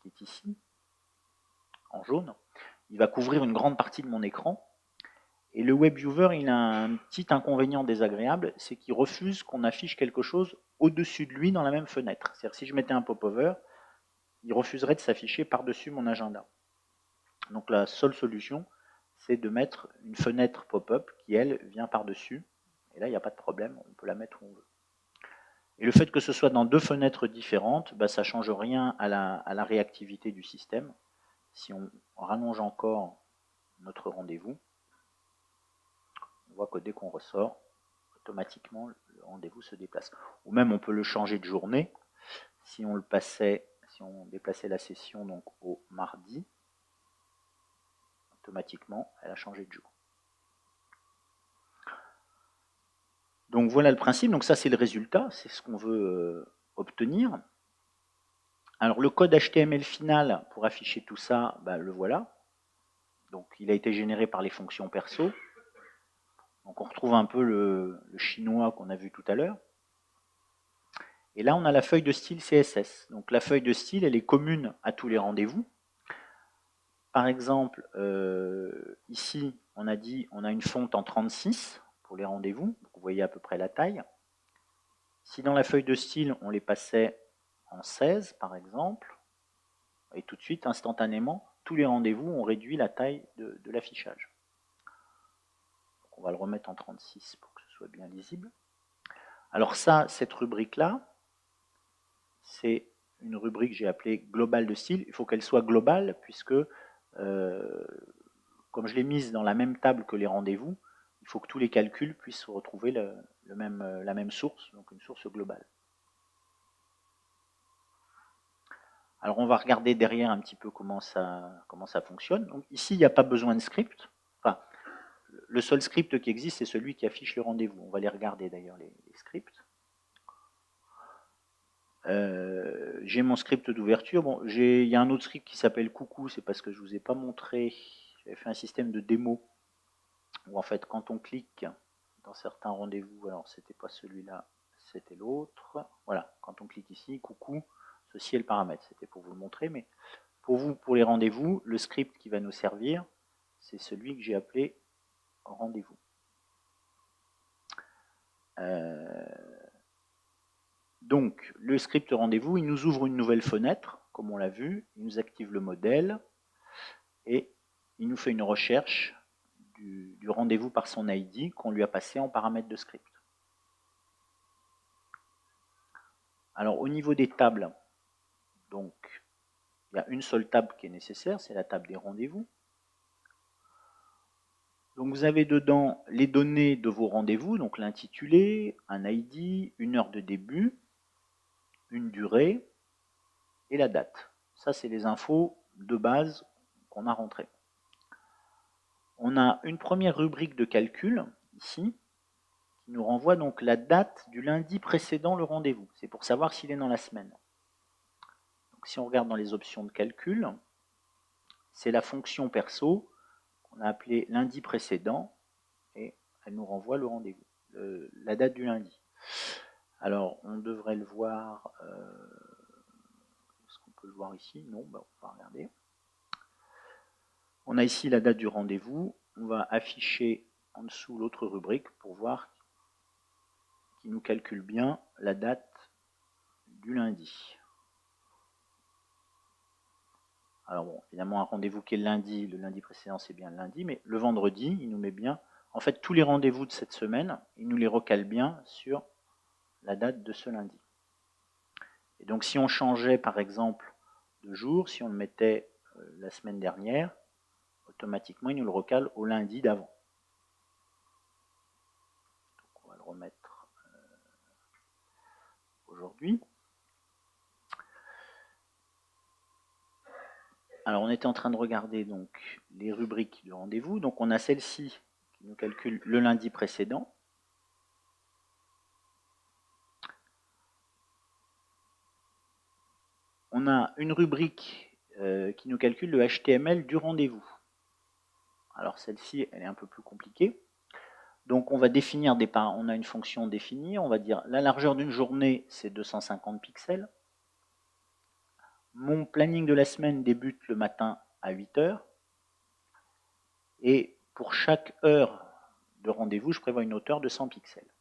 qui est ici, en jaune, il va couvrir une grande partie de mon écran. Et le Web Viewer, il a un petit inconvénient désagréable, c'est qu'il refuse qu'on affiche quelque chose au-dessus de lui dans la même fenêtre. C'est-à-dire que si je mettais un pop-over, il refuserait de s'afficher par-dessus mon agenda. Donc la seule solution, c'est de mettre une fenêtre pop-up qui, elle, vient par-dessus. Et là, il n'y a pas de problème, on peut la mettre où on veut. Et le fait que ce soit dans deux fenêtres différentes, bah, ça ne change rien à la réactivité du système. Si on rallonge encore notre rendez-vous, on voit que dès qu'on ressort, automatiquement, le rendez-vous se déplace. Ou même, on peut le changer de journée. Si on déplaçait la session donc au mardi, automatiquement, elle a changé de jour. Donc voilà le principe, donc ça c'est le résultat, c'est ce qu'on veut obtenir. Alors le code HTML final pour afficher tout ça, bah, le voilà. Donc il a été généré par les fonctions perso. Donc on retrouve un peu le chinois qu'on a vu tout à l'heure. Et là on a la feuille de style CSS. Donc la feuille de style elle est commune à tous les rendez-vous. Par exemple, ici on a dit on a une fonte en 36 pour les rendez-vous. Vous voyez à peu près la taille. Si dans la feuille de style, on les passait en 16, par exemple, et tout de suite, instantanément, tous les rendez-vous ont réduit la taille de l'affichage. On va le remettre en 36 pour que ce soit bien lisible. Alors ça, cette rubrique-là, c'est une rubrique que j'ai appelée globale de style. Il faut qu'elle soit globale puisque, comme je l'ai mise dans la même table que les rendez-vous, il faut que tous les calculs puissent retrouver la même source, donc une source globale. Alors on va regarder derrière un petit peu comment ça fonctionne. Donc ici, il n'y a pas besoin de script. Enfin, le seul script qui existe, c'est celui qui affiche le rendez-vous. On va les regarder d'ailleurs, les scripts. J'ai mon script d'ouverture. Bon, il y a un autre script qui s'appelle coucou, c'est parce que je ne vous ai pas montré. J'avais fait un système de démo où en fait, quand on clique dans certains rendez-vous, alors c'était pas celui-là, c'était l'autre. Voilà, quand on clique ici, coucou, ceci est le paramètre. C'était pour vous le montrer, mais pour vous, pour les rendez-vous, le script qui va nous servir, c'est celui que j'ai appelé rendez-vous. Donc, le script rendez-vous, il nous ouvre une nouvelle fenêtre, comme on l'a vu, il nous active le modèle, et il nous fait une recherche du rendez-vous par son ID qu'on lui a passé en paramètre de script. Alors, au niveau des tables, donc, il y a une seule table qui est nécessaire, c'est la table des rendez-vous. Donc vous avez dedans les données de vos rendez-vous, donc l'intitulé, un ID, une heure de début, une durée et la date. Ça, c'est les infos de base qu'on a rentrées. On a une première rubrique de calcul, ici, qui nous renvoie donc la date du lundi précédent le rendez-vous. C'est pour savoir s'il est dans la semaine. Donc, si on regarde dans les options de calcul, c'est la fonction perso qu'on a appelée lundi précédent et elle nous renvoie le rendez-vous, la date du lundi. Alors, on devrait le voir. Est-ce qu'on peut le voir ici? Non, on va regarder. On a ici la date du rendez-vous. On va afficher en dessous l'autre rubrique pour voir qu'il nous calcule bien la date du lundi. Alors bon, évidemment, un rendez-vous qui est le lundi précédent, c'est bien le lundi, mais le vendredi, il nous met bien, en fait, tous les rendez-vous de cette semaine, il nous les recale bien sur la date de ce lundi. Et donc, si on changeait, par exemple, de jour, si on le mettait la semaine dernière, automatiquement, il nous le recale au lundi d'avant. Donc, on va le remettre aujourd'hui. Alors, on était en train de regarder donc les rubriques de rendez-vous. Donc, on a celle-ci qui nous calcule le lundi précédent. On a une rubrique qui nous calcule le HTML du rendez-vous. Alors, celle-ci, elle est un peu plus compliquée. Donc, on va définir on a une fonction définie. On va dire la largeur d'une journée, c'est 250 pixels. Mon planning de la semaine débute le matin à 8 heures. Et pour chaque heure de rendez-vous, je prévois une hauteur de 100 pixels.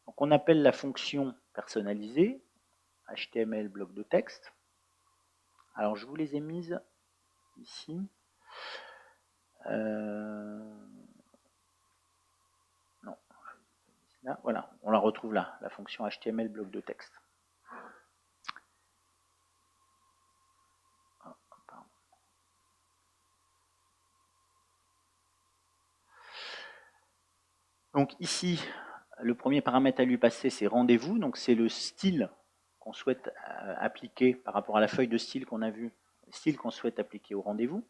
Donc on appelle la fonction personnalisée, HTML bloc de texte. Alors je vous les ai mises ici. Non, là, voilà, on la retrouve là, la fonction HTML bloc de texte. Donc ici, le premier paramètre à lui passer, c'est rendez-vous. Donc c'est le style qu'on souhaite appliquer par rapport à la feuille de style qu'on a vue, le style qu'on souhaite appliquer au rendez-vous.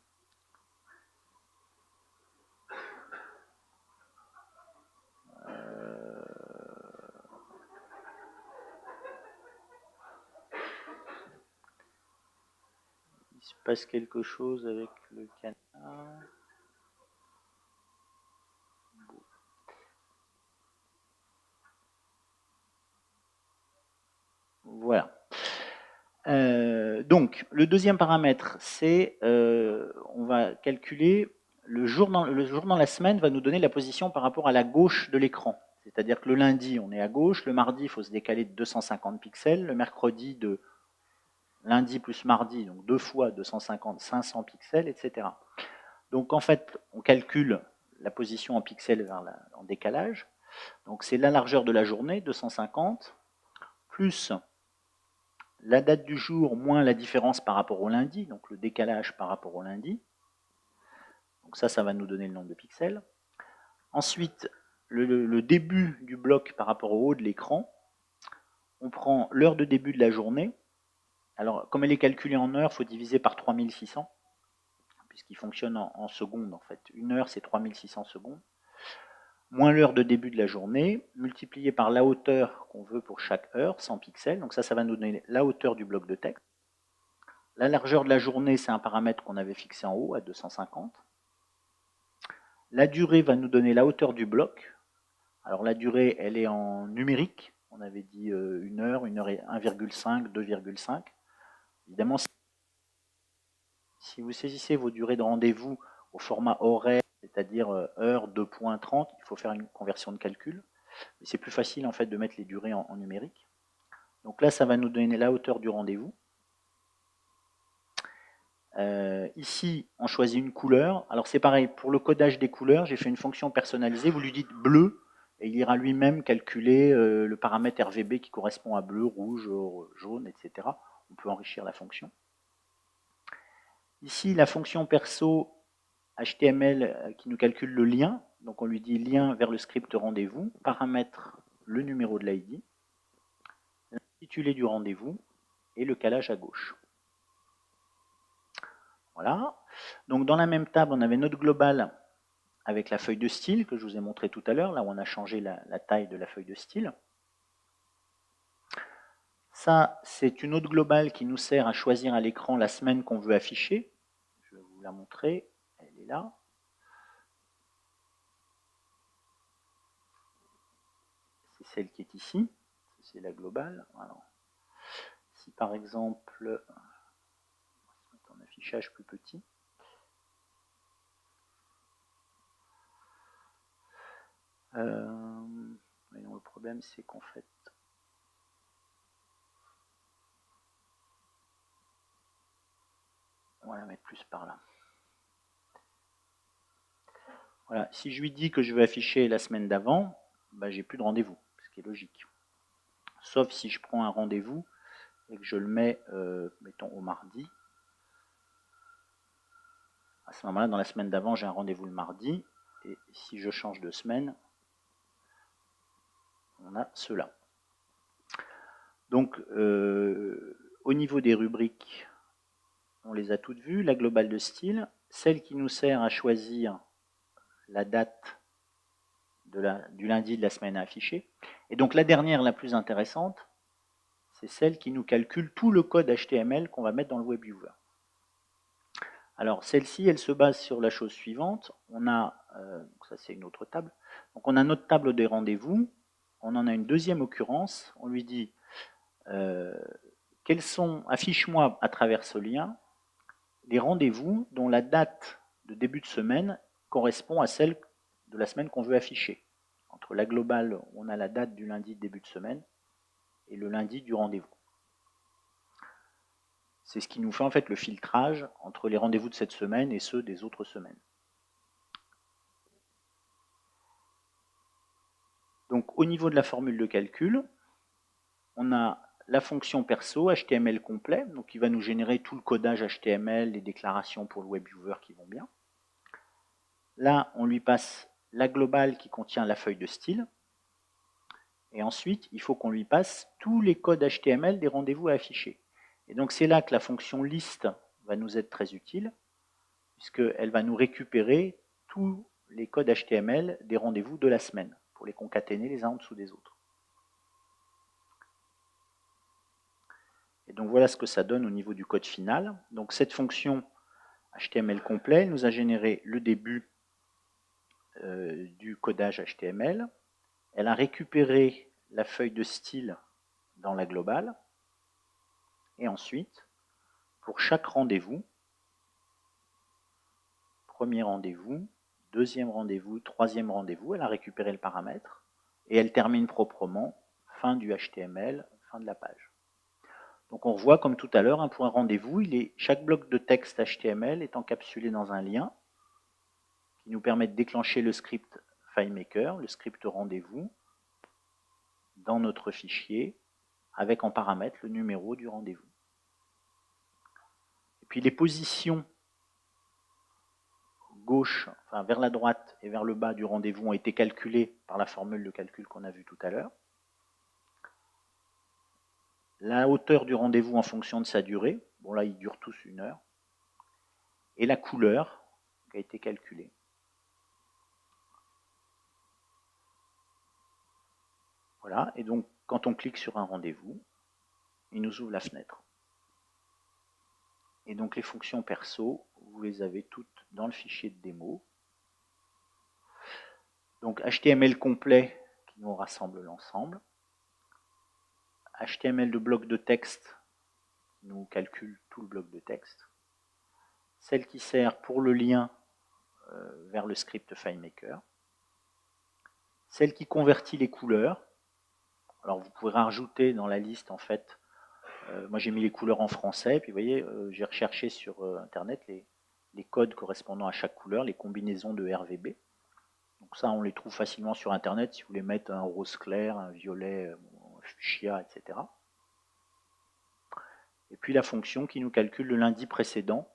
Il se passe quelque chose avec le canard. Voilà. Donc, le deuxième paramètre, c'est on va calculer le jour dans la semaine va nous donner la position par rapport à la gauche de l'écran. C'est-à-dire que le lundi, on est à gauche, le mardi, il faut se décaler de 250 pixels, le mercredi de lundi plus mardi, donc 2 fois 250, 500 pixels, etc. Donc en fait, on calcule la position en pixels en décalage. Donc c'est la largeur de la journée, 250, plus la date du jour moins la différence par rapport au lundi, donc le décalage par rapport au lundi. Donc ça va nous donner le nombre de pixels. Ensuite, le début du bloc par rapport au haut de l'écran. On prend l'heure de début de la journée. Alors, comme elle est calculée en heures, il faut diviser par 3600, puisqu'il fonctionne en secondes en fait. Une heure, c'est 3600 secondes. Moins l'heure de début de la journée, multiplié par la hauteur qu'on veut pour chaque heure, 100 pixels. Donc ça va nous donner la hauteur du bloc de texte. La largeur de la journée, c'est un paramètre qu'on avait fixé en haut, à 250. La durée va nous donner la hauteur du bloc. Alors la durée, elle est en numérique. On avait dit 1 heure et 1,5, 2,5. Évidemment, si vous saisissez vos durées de rendez-vous au format horaire, c'est-à-dire heure 2.30, il faut faire une conversion de calcul. C'est plus facile en fait de mettre les durées en numérique. Donc là, ça va nous donner la hauteur du rendez-vous. Ici, on choisit une couleur. Alors c'est pareil, pour le codage des couleurs, j'ai fait une fonction personnalisée. Vous lui dites bleu, et il ira lui-même calculer le paramètre RVB qui correspond à bleu, rouge, jaune, etc. On peut enrichir la fonction. Ici, la fonction perso HTML qui nous calcule le lien. Donc on lui dit lien vers le script rendez-vous, paramètre le numéro de l'ID, l'intitulé du rendez-vous et le calage à gauche. Voilà. Donc dans la même table, on avait notre global avec la feuille de style que je vous ai montré tout à l'heure, là où on a changé la taille de la feuille de style. Ça, c'est une autre globale qui nous sert à choisir à l'écran la semaine qu'on veut afficher. Je vais vous la montrer, elle est là. C'est celle qui est ici, c'est la globale. Alors, si par exemple, on va mettre un affichage plus petit. Voyons, le problème, c'est qu'en fait, on va la mettre plus par là. Voilà, si je lui dis que je veux afficher la semaine d'avant, bah, j'ai plus de rendez-vous, ce qui est logique. Sauf si je prends un rendez-vous et que je le mets, mettons, au mardi. À ce moment-là, dans la semaine d'avant, j'ai un rendez-vous le mardi. Et si je change de semaine, on a cela. Donc, au niveau des rubriques, on les a toutes vues. La globale de style, celle qui nous sert à choisir la date du lundi de la semaine à afficher. Et donc la dernière, la plus intéressante, c'est celle qui nous calcule tout le code HTML qu'on va mettre dans le WebViewer. Alors celle-ci, elle se base sur la chose suivante. On a, ça c'est une autre table, donc on a notre table des rendez-vous, on en a une deuxième occurrence, on lui dit, affiche-moi à travers ce lien, les rendez-vous dont la date de début de semaine correspond à celle de la semaine qu'on veut afficher. Entre la globale, on a la date du lundi de début de semaine et le lundi du rendez-vous. C'est ce qui nous fait en fait le filtrage entre les rendez-vous de cette semaine et ceux des autres semaines. Donc au niveau de la formule de calcul, on a la fonction perso HTML complet, donc qui va nous générer tout le codage HTML, les déclarations pour le WebViewer qui vont bien. Là, on lui passe la globale qui contient la feuille de style. Et ensuite, il faut qu'on lui passe tous les codes HTML des rendez-vous à afficher. Et donc c'est là que la fonction list va nous être très utile, puisqu'elle va nous récupérer tous les codes HTML des rendez-vous de la semaine, pour les concaténer les uns en dessous des autres. Et donc voilà ce que ça donne au niveau du code final. Donc cette fonction HTML complet nous a généré le début du codage HTML. Elle a récupéré la feuille de style dans la globale. Et ensuite, pour chaque rendez-vous, premier rendez-vous, deuxième rendez-vous, troisième rendez-vous, elle a récupéré le paramètre et elle termine proprement fin du HTML, fin de la page. Donc on voit comme tout à l'heure, pour un rendez-vous, chaque bloc de texte HTML est encapsulé dans un lien qui nous permet de déclencher le script FileMaker, le script rendez-vous, dans notre fichier, avec en paramètre le numéro du rendez-vous. Et puis les positions gauche, enfin vers la droite et vers le bas du rendez-vous ont été calculées par la formule de calcul qu'on a vue tout à l'heure. La hauteur du rendez-vous en fonction de sa durée, bon là ils durent tous 1 heure, et la couleur qui a été calculée. Voilà, et donc quand on clique sur un rendez-vous, il nous ouvre la fenêtre. Et donc les fonctions perso, vous les avez toutes dans le fichier de démo. Donc HTML complet qui nous rassemble l'ensemble. HTML de bloc de texte qui nous calcule tout le bloc de texte. Celle qui sert pour le lien vers le script FileMaker. Celle qui convertit les couleurs. Alors vous pouvez rajouter dans la liste en fait, moi j'ai mis les couleurs en français, puis vous voyez, j'ai recherché sur internet les codes correspondant à chaque couleur, les combinaisons de RVB. Donc ça on les trouve facilement sur internet si vous voulez mettre un rose clair, un violet, un fuchsia, etc. Et puis la fonction qui nous calcule le lundi précédent.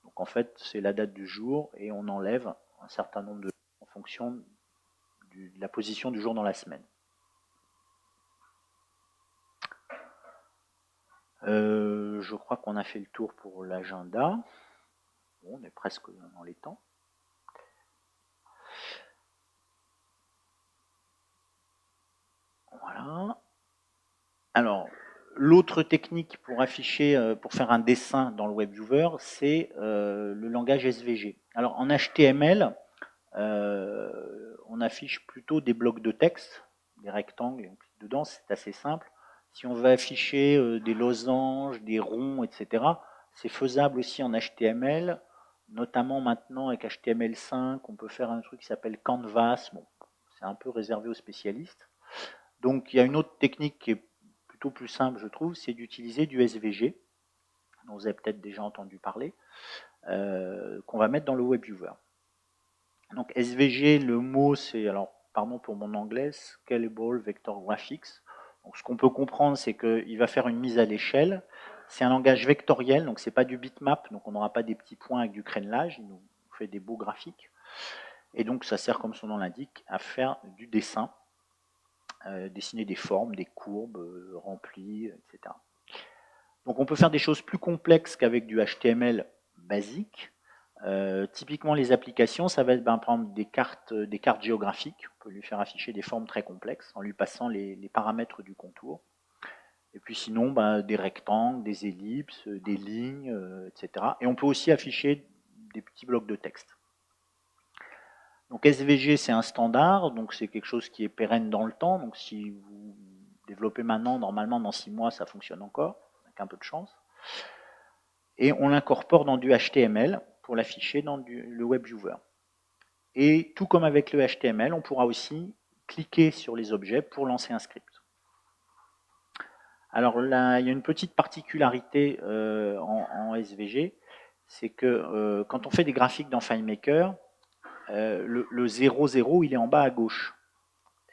Donc en fait c'est la date du jour et on enlève un certain nombre de jours en fonction de la position du jour dans la semaine. Je crois qu'on a fait le tour pour l'agenda. Bon, on est presque dans les temps. Alors, l'autre technique pour afficher, pour faire un dessin dans le WebViewer, c'est le langage SVG. Alors, en HTML, on affiche plutôt des blocs de texte, des rectangles, et on clique dedans, c'est assez simple. Si on veut afficher des losanges, des ronds, etc., c'est faisable aussi en HTML, notamment maintenant avec HTML5, on peut faire un truc qui s'appelle Canvas. Bon, c'est un peu réservé aux spécialistes. Donc il y a une autre technique qui est plutôt plus simple, je trouve, c'est d'utiliser du SVG, dont vous avez peut-être déjà entendu parler, qu'on va mettre dans le WebViewer. Donc SVG, le mot c'est, alors pardon pour mon anglais, Scalable Vector Graphics. Donc ce qu'on peut comprendre, c'est qu'il va faire une mise à l'échelle. C'est un langage vectoriel, donc c'est pas du bitmap, donc on n'aura pas des petits points avec du crénelage, il nous fait des beaux graphiques. Et donc ça sert, comme son nom l'indique, à faire du dessin, dessiner des formes, des courbes remplies, etc. Donc on peut faire des choses plus complexes qu'avec du HTML basique. Typiquement, les applications, ça va être par exemple des cartes géographiques. On peut lui faire afficher des formes très complexes en lui passant les paramètres du contour. Et puis sinon, des rectangles, des ellipses, des lignes, etc. Et on peut aussi afficher des petits blocs de texte. Donc SVG, c'est un standard, donc c'est quelque chose qui est pérenne dans le temps. Donc si vous développez maintenant, normalement dans 6 mois, ça fonctionne encore, avec un peu de chance. Et on l'incorpore dans du HTML pour l'afficher dans le WebViewer. Et tout comme avec le HTML, on pourra aussi cliquer sur les objets pour lancer un script. Alors là, il y a une petite particularité en SVG, c'est que quand on fait des graphiques dans FileMaker, le 0,0, il est en bas à gauche.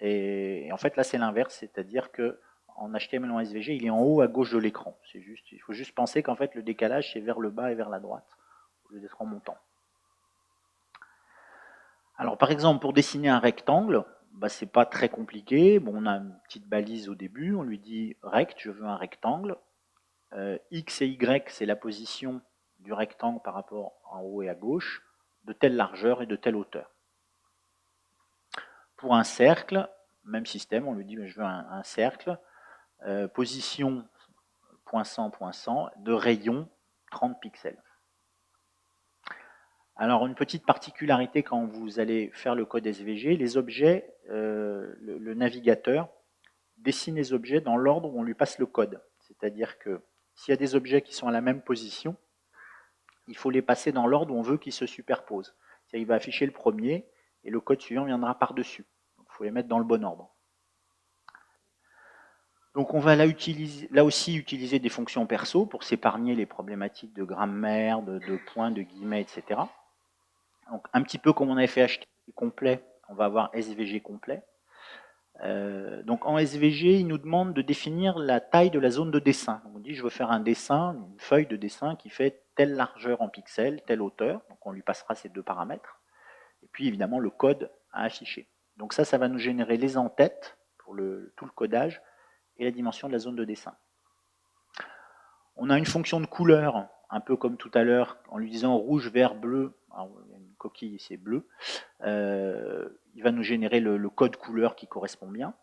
Et en fait, là, c'est l'inverse, c'est-à-dire que en HTML ou en SVG, il est en haut à gauche de l'écran. Il faut juste penser qu'en fait, le décalage, c'est vers le bas et vers la droite, au lieu d'être en montant. Alors, par exemple, pour dessiner un rectangle, c'est pas très compliqué. Bon, on a une petite balise au début, on lui dit rect, je veux un rectangle. X et Y, c'est la position du rectangle par rapport en haut et à gauche, de telle largeur et de telle hauteur. Pour un cercle, même système, on lui dit je veux un cercle, position .100, de rayon 30 pixels. Alors une petite particularité quand vous allez faire le code SVG, les objets, le navigateur dessine les objets dans l'ordre où on lui passe le code. C'est-à-dire que s'il y a des objets qui sont à la même position, il faut les passer dans l'ordre où on veut qu'ils se superposent. Il va afficher le premier et le code suivant viendra par-dessus. Il faut les mettre dans le bon ordre. Donc on va là aussi utiliser des fonctions perso pour s'épargner les problématiques de grammaire, de points, de guillemets, etc. Donc un petit peu comme on avait fait HTML complet, on va avoir SVG complet. Donc en SVG, il nous demande de définir la taille de la zone de dessin. On dit je veux faire un dessin, une feuille de dessin qui fait telle largeur en pixels, telle hauteur. Donc on lui passera ces deux paramètres. Et puis évidemment le code à afficher. Donc ça va nous générer les en-têtes pour tout le codage et la dimension de la zone de dessin. On a une fonction de couleur, un peu comme tout à l'heure, en lui disant rouge, vert, bleu. Alors, il y a une coquille, c'est bleu. Il va nous générer le code couleur qui correspond bien.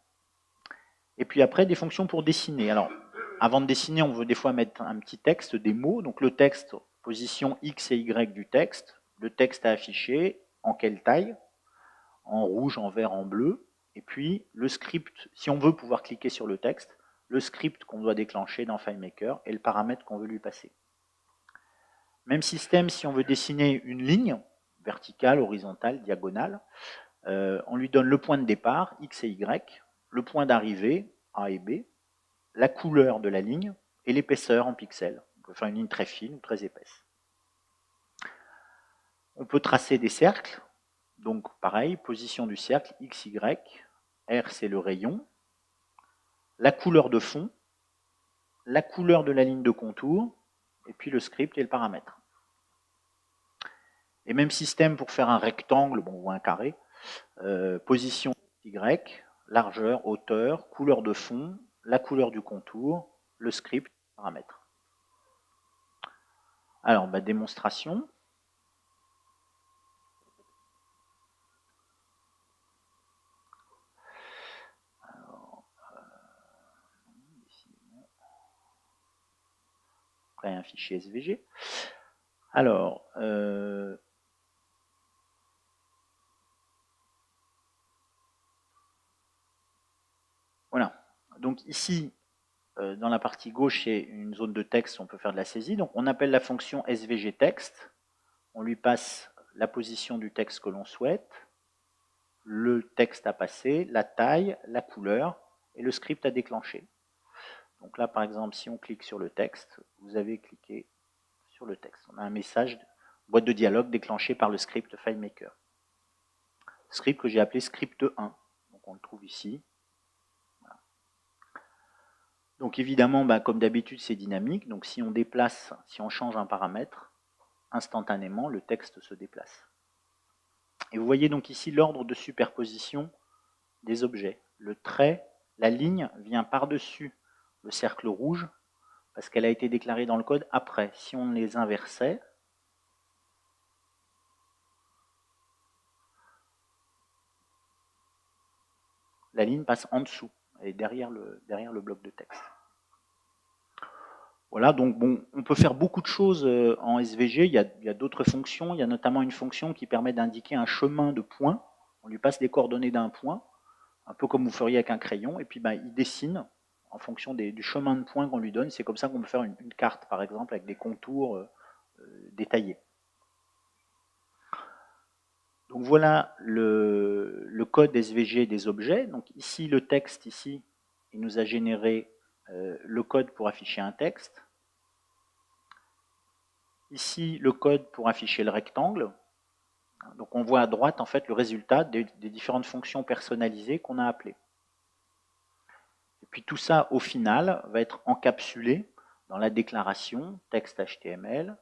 Et puis après, des fonctions pour dessiner. Alors, avant de dessiner, on veut des fois mettre un petit texte, des mots. Donc le texte, position X et Y du texte. Le texte à afficher, en quelle taille? En rouge, en vert, en bleu. Et puis le script, si on veut pouvoir cliquer sur le texte, le script qu'on doit déclencher dans FileMaker et le paramètre qu'on veut lui passer. Même système si on veut dessiner une ligne, verticale, horizontale, diagonale, on lui donne le point de départ, X et Y, le point d'arrivée, A et B, la couleur de la ligne et l'épaisseur en pixels. On peut faire une ligne très fine ou très épaisse. On peut tracer des cercles, donc pareil, position du cercle, X, Y, R c'est le rayon, la couleur de fond, la couleur de la ligne de contour, et puis le script et le paramètre. Et même système pour faire un rectangle ou un carré, position Y, largeur, hauteur, couleur de fond, la couleur du contour, le script, le paramètre. Alors, démonstration. Alors, ici, après un fichier SVG. Alors, voilà. Donc ici, dans la partie gauche, c'est une zone de texte, on peut faire de la saisie. Donc on appelle la fonction SVG texte. On lui passe la position du texte que l'on souhaite, le texte à passer, la taille, la couleur et le script à déclencher. Donc là, par exemple, si on clique sur le texte, vous avez cliqué sur le texte. On a un message, boîte de dialogue déclenché par le script FileMaker. Script que j'ai appelé script 1. Donc on le trouve ici. Voilà. Donc évidemment, comme d'habitude, c'est dynamique. Donc si on déplace, si on change un paramètre, instantanément, le texte se déplace. Et vous voyez donc ici l'ordre de superposition des objets. Le trait, la ligne vient par-dessus le cercle rouge parce qu'elle a été déclarée dans le code après. Si on les inversait, la ligne passe en dessous et derrière le bloc de texte. Voilà, donc bon, on peut faire beaucoup de choses en SVG. Il y a d'autres fonctions. Il y a notamment une fonction qui permet d'indiquer un chemin de points. On lui passe les coordonnées d'un point, un peu comme vous feriez avec un crayon, et puis il dessine en fonction du chemin de points qu'on lui donne. C'est comme ça qu'on peut faire une carte, par exemple, avec des contours détaillés. Donc voilà le code SVG des objets. Donc ici, le texte, ici, il nous a généré le code pour afficher un texte. Ici, le code pour afficher le rectangle. Donc on voit à droite en fait le résultat des différentes fonctions personnalisées qu'on a appelées. Et puis tout ça, au final, va être encapsulé dans la déclaration texte HTML,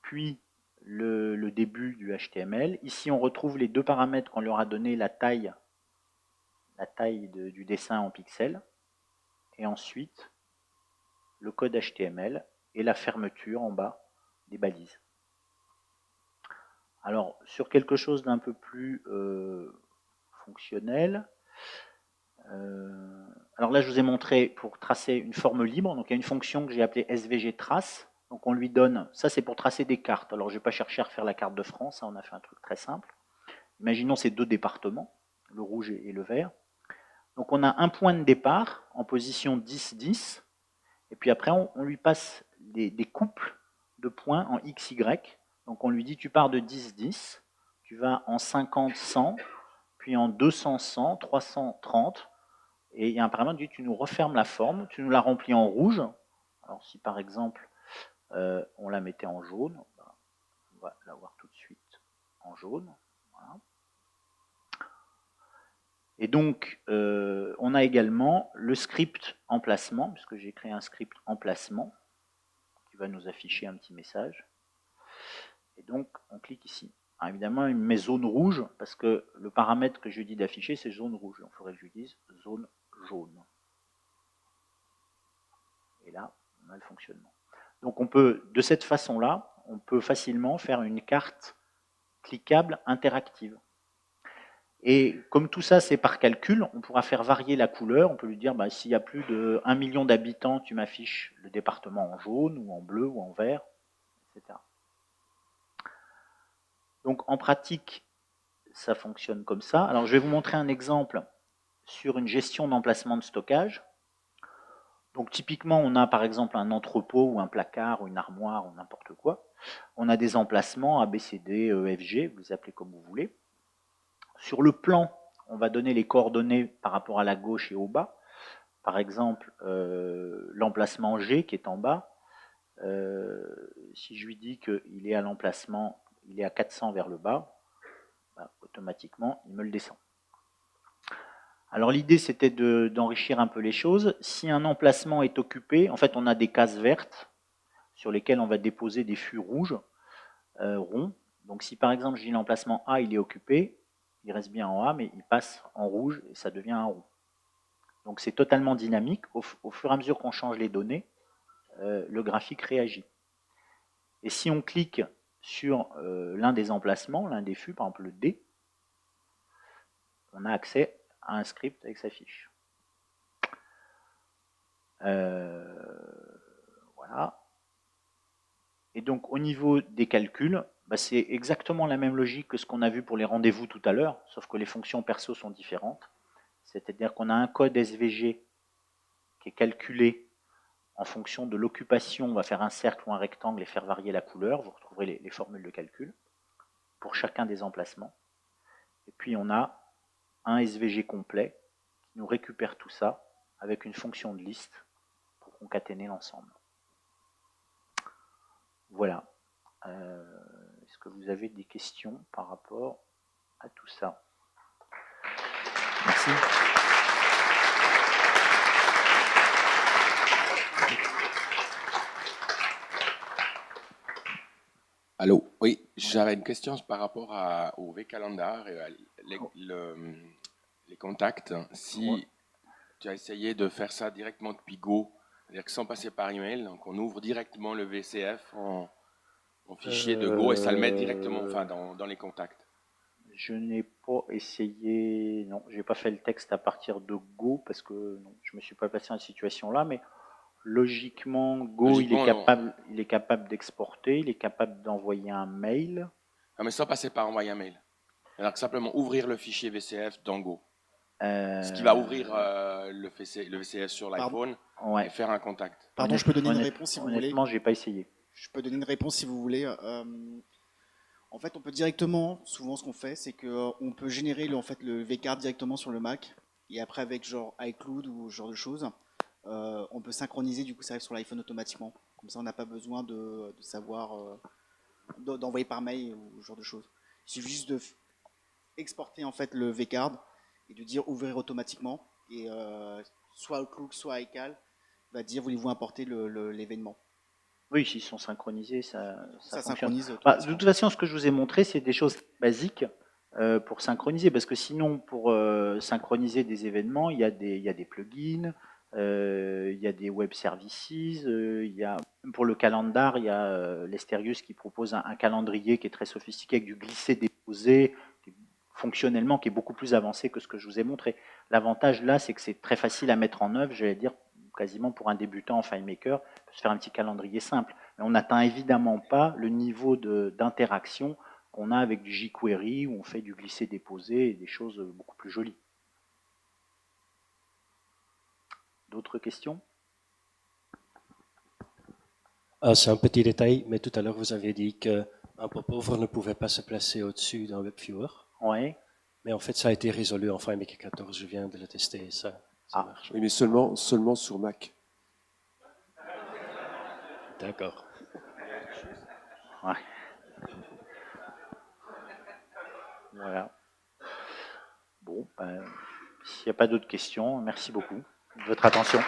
puis le début du HTML. Ici, on retrouve les deux paramètres qu'on leur a donné, la taille du dessin en pixels, et ensuite le code HTML et la fermeture en bas des balises. Alors, sur quelque chose d'un peu plus fonctionnel, alors là, je vous ai montré pour tracer une forme libre. Donc, il y a une fonction que j'ai appelée SVG trace. Donc, on lui donne, ça c'est pour tracer des cartes. Alors, je ne vais pas chercher à refaire la carte de France, on a fait un truc très simple. Imaginons ces deux départements, le rouge et le vert. Donc, on a un point de départ en position 10-10. Et puis après, on lui passe des couples de points en X, Y. Donc, on lui dit, tu pars de 10-10, tu vas en 50-100, puis en 200-100, 330. Et il y a un paramètre qui dit, tu nous refermes la forme, tu nous la remplis en rouge. Alors si par exemple, on la mettait en jaune, on va la voir tout de suite en jaune. Voilà. Et donc, on a également le script emplacement, puisque j'ai créé un script emplacement, qui va nous afficher un petit message. Et donc, on clique ici. Alors, évidemment, il me met zone rouge, parce que le paramètre que je lui dis d'afficher, c'est zone rouge. Il faudrait que je lui dise zone jaune. Et là, on a le fonctionnement. Donc on peut, de cette façon-là, on peut facilement faire une carte cliquable interactive. Et comme tout ça, c'est par calcul, on pourra faire varier la couleur. On peut lui dire, s'il y a plus de 1 million d'habitants, tu m'affiches le département en jaune, ou en bleu, ou en vert, etc. Donc en pratique, ça fonctionne comme ça. Alors je vais vous montrer un exemple sur une gestion d'emplacement de stockage. Donc typiquement, on a par exemple un entrepôt ou un placard ou une armoire ou n'importe quoi. On a des emplacements A, B, C, D, E, F, G, vous les appelez comme vous voulez. Sur le plan, on va donner les coordonnées par rapport à la gauche et au bas. Par exemple, l'emplacement G qui est en bas, si je lui dis qu'il est à l'emplacement, il est à 400 vers le bas, automatiquement, il me le descend. Alors l'idée, c'était d'enrichir un peu les choses. Si un emplacement est occupé, en fait, on a des cases vertes sur lesquelles on va déposer des fûts rouges, ronds. Donc si par exemple, je dis l'emplacement A, il est occupé, il reste bien en A, mais il passe en rouge et ça devient un rond. Donc c'est totalement dynamique. Au fur et à mesure qu'on change les données, le graphique réagit. Et si on clique sur l'un des emplacements, l'un des fûts, par exemple le D, on a accès à un script avec sa fiche. Voilà. Et donc au niveau des calculs, bah, c'est exactement la même logique que ce qu'on a vu pour les rendez-vous tout à l'heure, sauf que les fonctions perso sont différentes. C'est-à-dire qu'on a un code SVG qui est calculé en fonction de l'occupation. On va faire un cercle ou un rectangle et faire varier la couleur. Vous retrouverez les formules de calcul pour chacun des emplacements. Et puis on a un SVG complet qui nous récupère tout ça avec une fonction de liste pour concaténer l'ensemble. Voilà. Est-ce que vous avez des questions par rapport à tout ça? Merci. Allô, oui, j'avais une question par rapport au V-Calendar et les contacts. Si tu as essayé de faire ça directement depuis Go, c'est-à-dire que sans passer par email, donc on ouvre directement le VCF en fichier de Go et ça le met directement dans les contacts. Je n'ai pas essayé, non, j'ai pas fait le texte à partir de Go parce que non, je me suis pas placé dans cette situation-là, mais logiquement, Go, il est capable d'exporter, il est capable d'envoyer un mail. Ah, mais sans passer par envoyer un mail. Alors que simplement ouvrir le fichier VCF dans Go. Ce qui va ouvrir le VCF sur l'iPhone et faire un contact. Pardon, je peux donner une réponse si vous voulez. Honnêtement, j'ai pas essayé. Je peux donner une réponse si vous voulez. En fait, on peut directement, souvent ce qu'on fait, c'est qu'on peut générer le vCard directement sur le Mac. Et après, avec genre iCloud ou ce genre de choses, on peut synchroniser, du coup ça arrive sur l'iPhone automatiquement. Comme ça, on n'a pas besoin de savoir, d'envoyer par mail ou ce genre de choses. Il suffit juste de exporter en fait le vCard et de dire ouvrir automatiquement. Et soit Outlook, soit iCal va dire voulez-vous importer l'événement. Oui, s'ils sont synchronisés, ça synchronise. De toute façon, ce que je vous ai montré, c'est des choses basiques pour synchroniser, parce que sinon, pour synchroniser des événements, il y a des plugins, il y a des web services, pour le calendar, il y a l'Esterius qui propose un calendrier qui est très sophistiqué avec du glisser-déposer, fonctionnellement qui est beaucoup plus avancé que ce que je vous ai montré. L'avantage là, c'est que c'est très facile à mettre en œuvre, j'allais dire quasiment pour un débutant en FileMaker, on peut se faire un petit calendrier simple. Mais on n'atteint évidemment pas le niveau d'interaction qu'on a avec du jQuery où on fait du glisser-déposer et des choses beaucoup plus jolies. D'autres questions? C'est un petit détail, mais tout à l'heure vous avez dit qu'un popover ne pouvait pas se placer au-dessus d'un WebViewer. Oui. Mais en fait, ça a été résolu en FileMaker 14, je viens de le tester, ça marche. Oui, mais seulement sur Mac. D'accord. Ouais. Voilà. Bon, s'il n'y a pas d'autres questions, merci beaucoup de votre attention.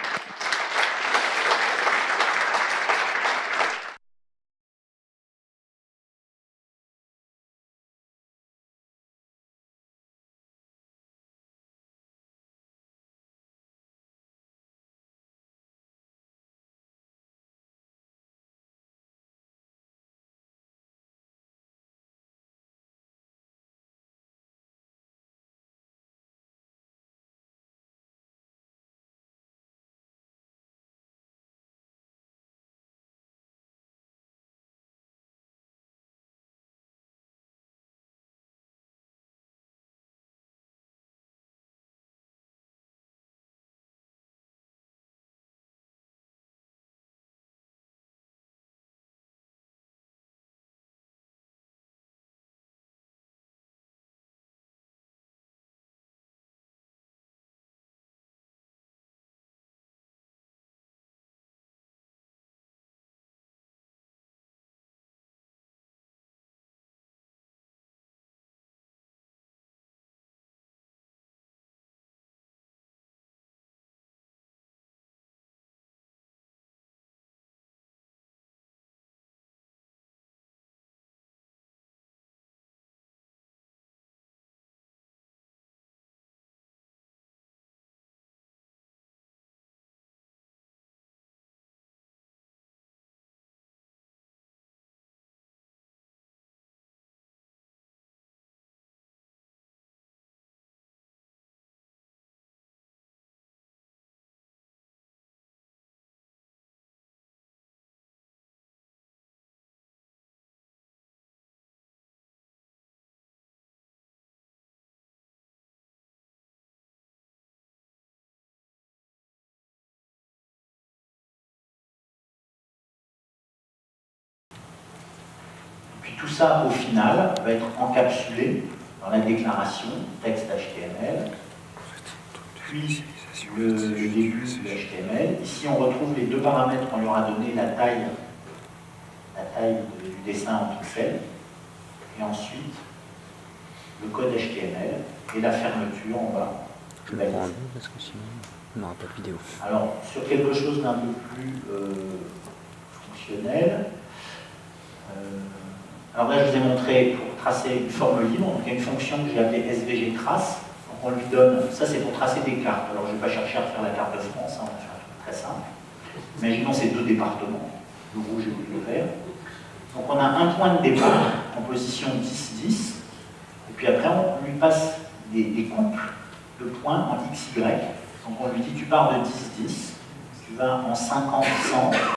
tout ça, au final, va être encapsulé dans la déclaration texte HTML, puis le début de HTML. Ici, on retrouve les deux paramètres qu'on leur a donné, la taille du dessin en pixels, et ensuite le code HTML et la fermeture en bas. Je vais prendre parce que sinon on n'aura pas de vidéo. Alors, sur quelque chose d'un peu plus fonctionnel, alors là je vous ai montré pour tracer une forme libre, donc il y a une fonction que j'ai appelée SVG trace, donc on lui donne, ça c'est pour tracer des cartes, alors je ne vais pas chercher à faire la carte de France, hein, on va faire un truc très simple. Imaginons ces deux départements, le rouge et le vert. Donc on a un point de départ en position 10-10, et puis après on lui passe des couples de points en XY. Donc on lui dit tu pars de 10-10, tu vas en 50-100.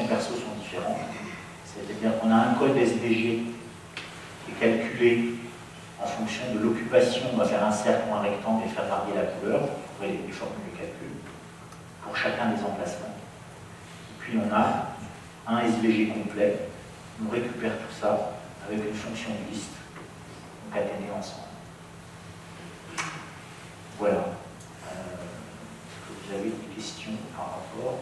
Perso sont différents. C'est-à-dire qu'on a un code SVG qui est calculé en fonction de l'occupation. On va faire un cercle ou un rectangle et faire varier la couleur. Vous trouvez les formules de calcul pour chacun des emplacements. Et puis on a un SVG complet. On récupère tout ça avec une fonction liste concaténée ensemble. Voilà. Est-ce que vous avez des questions par rapport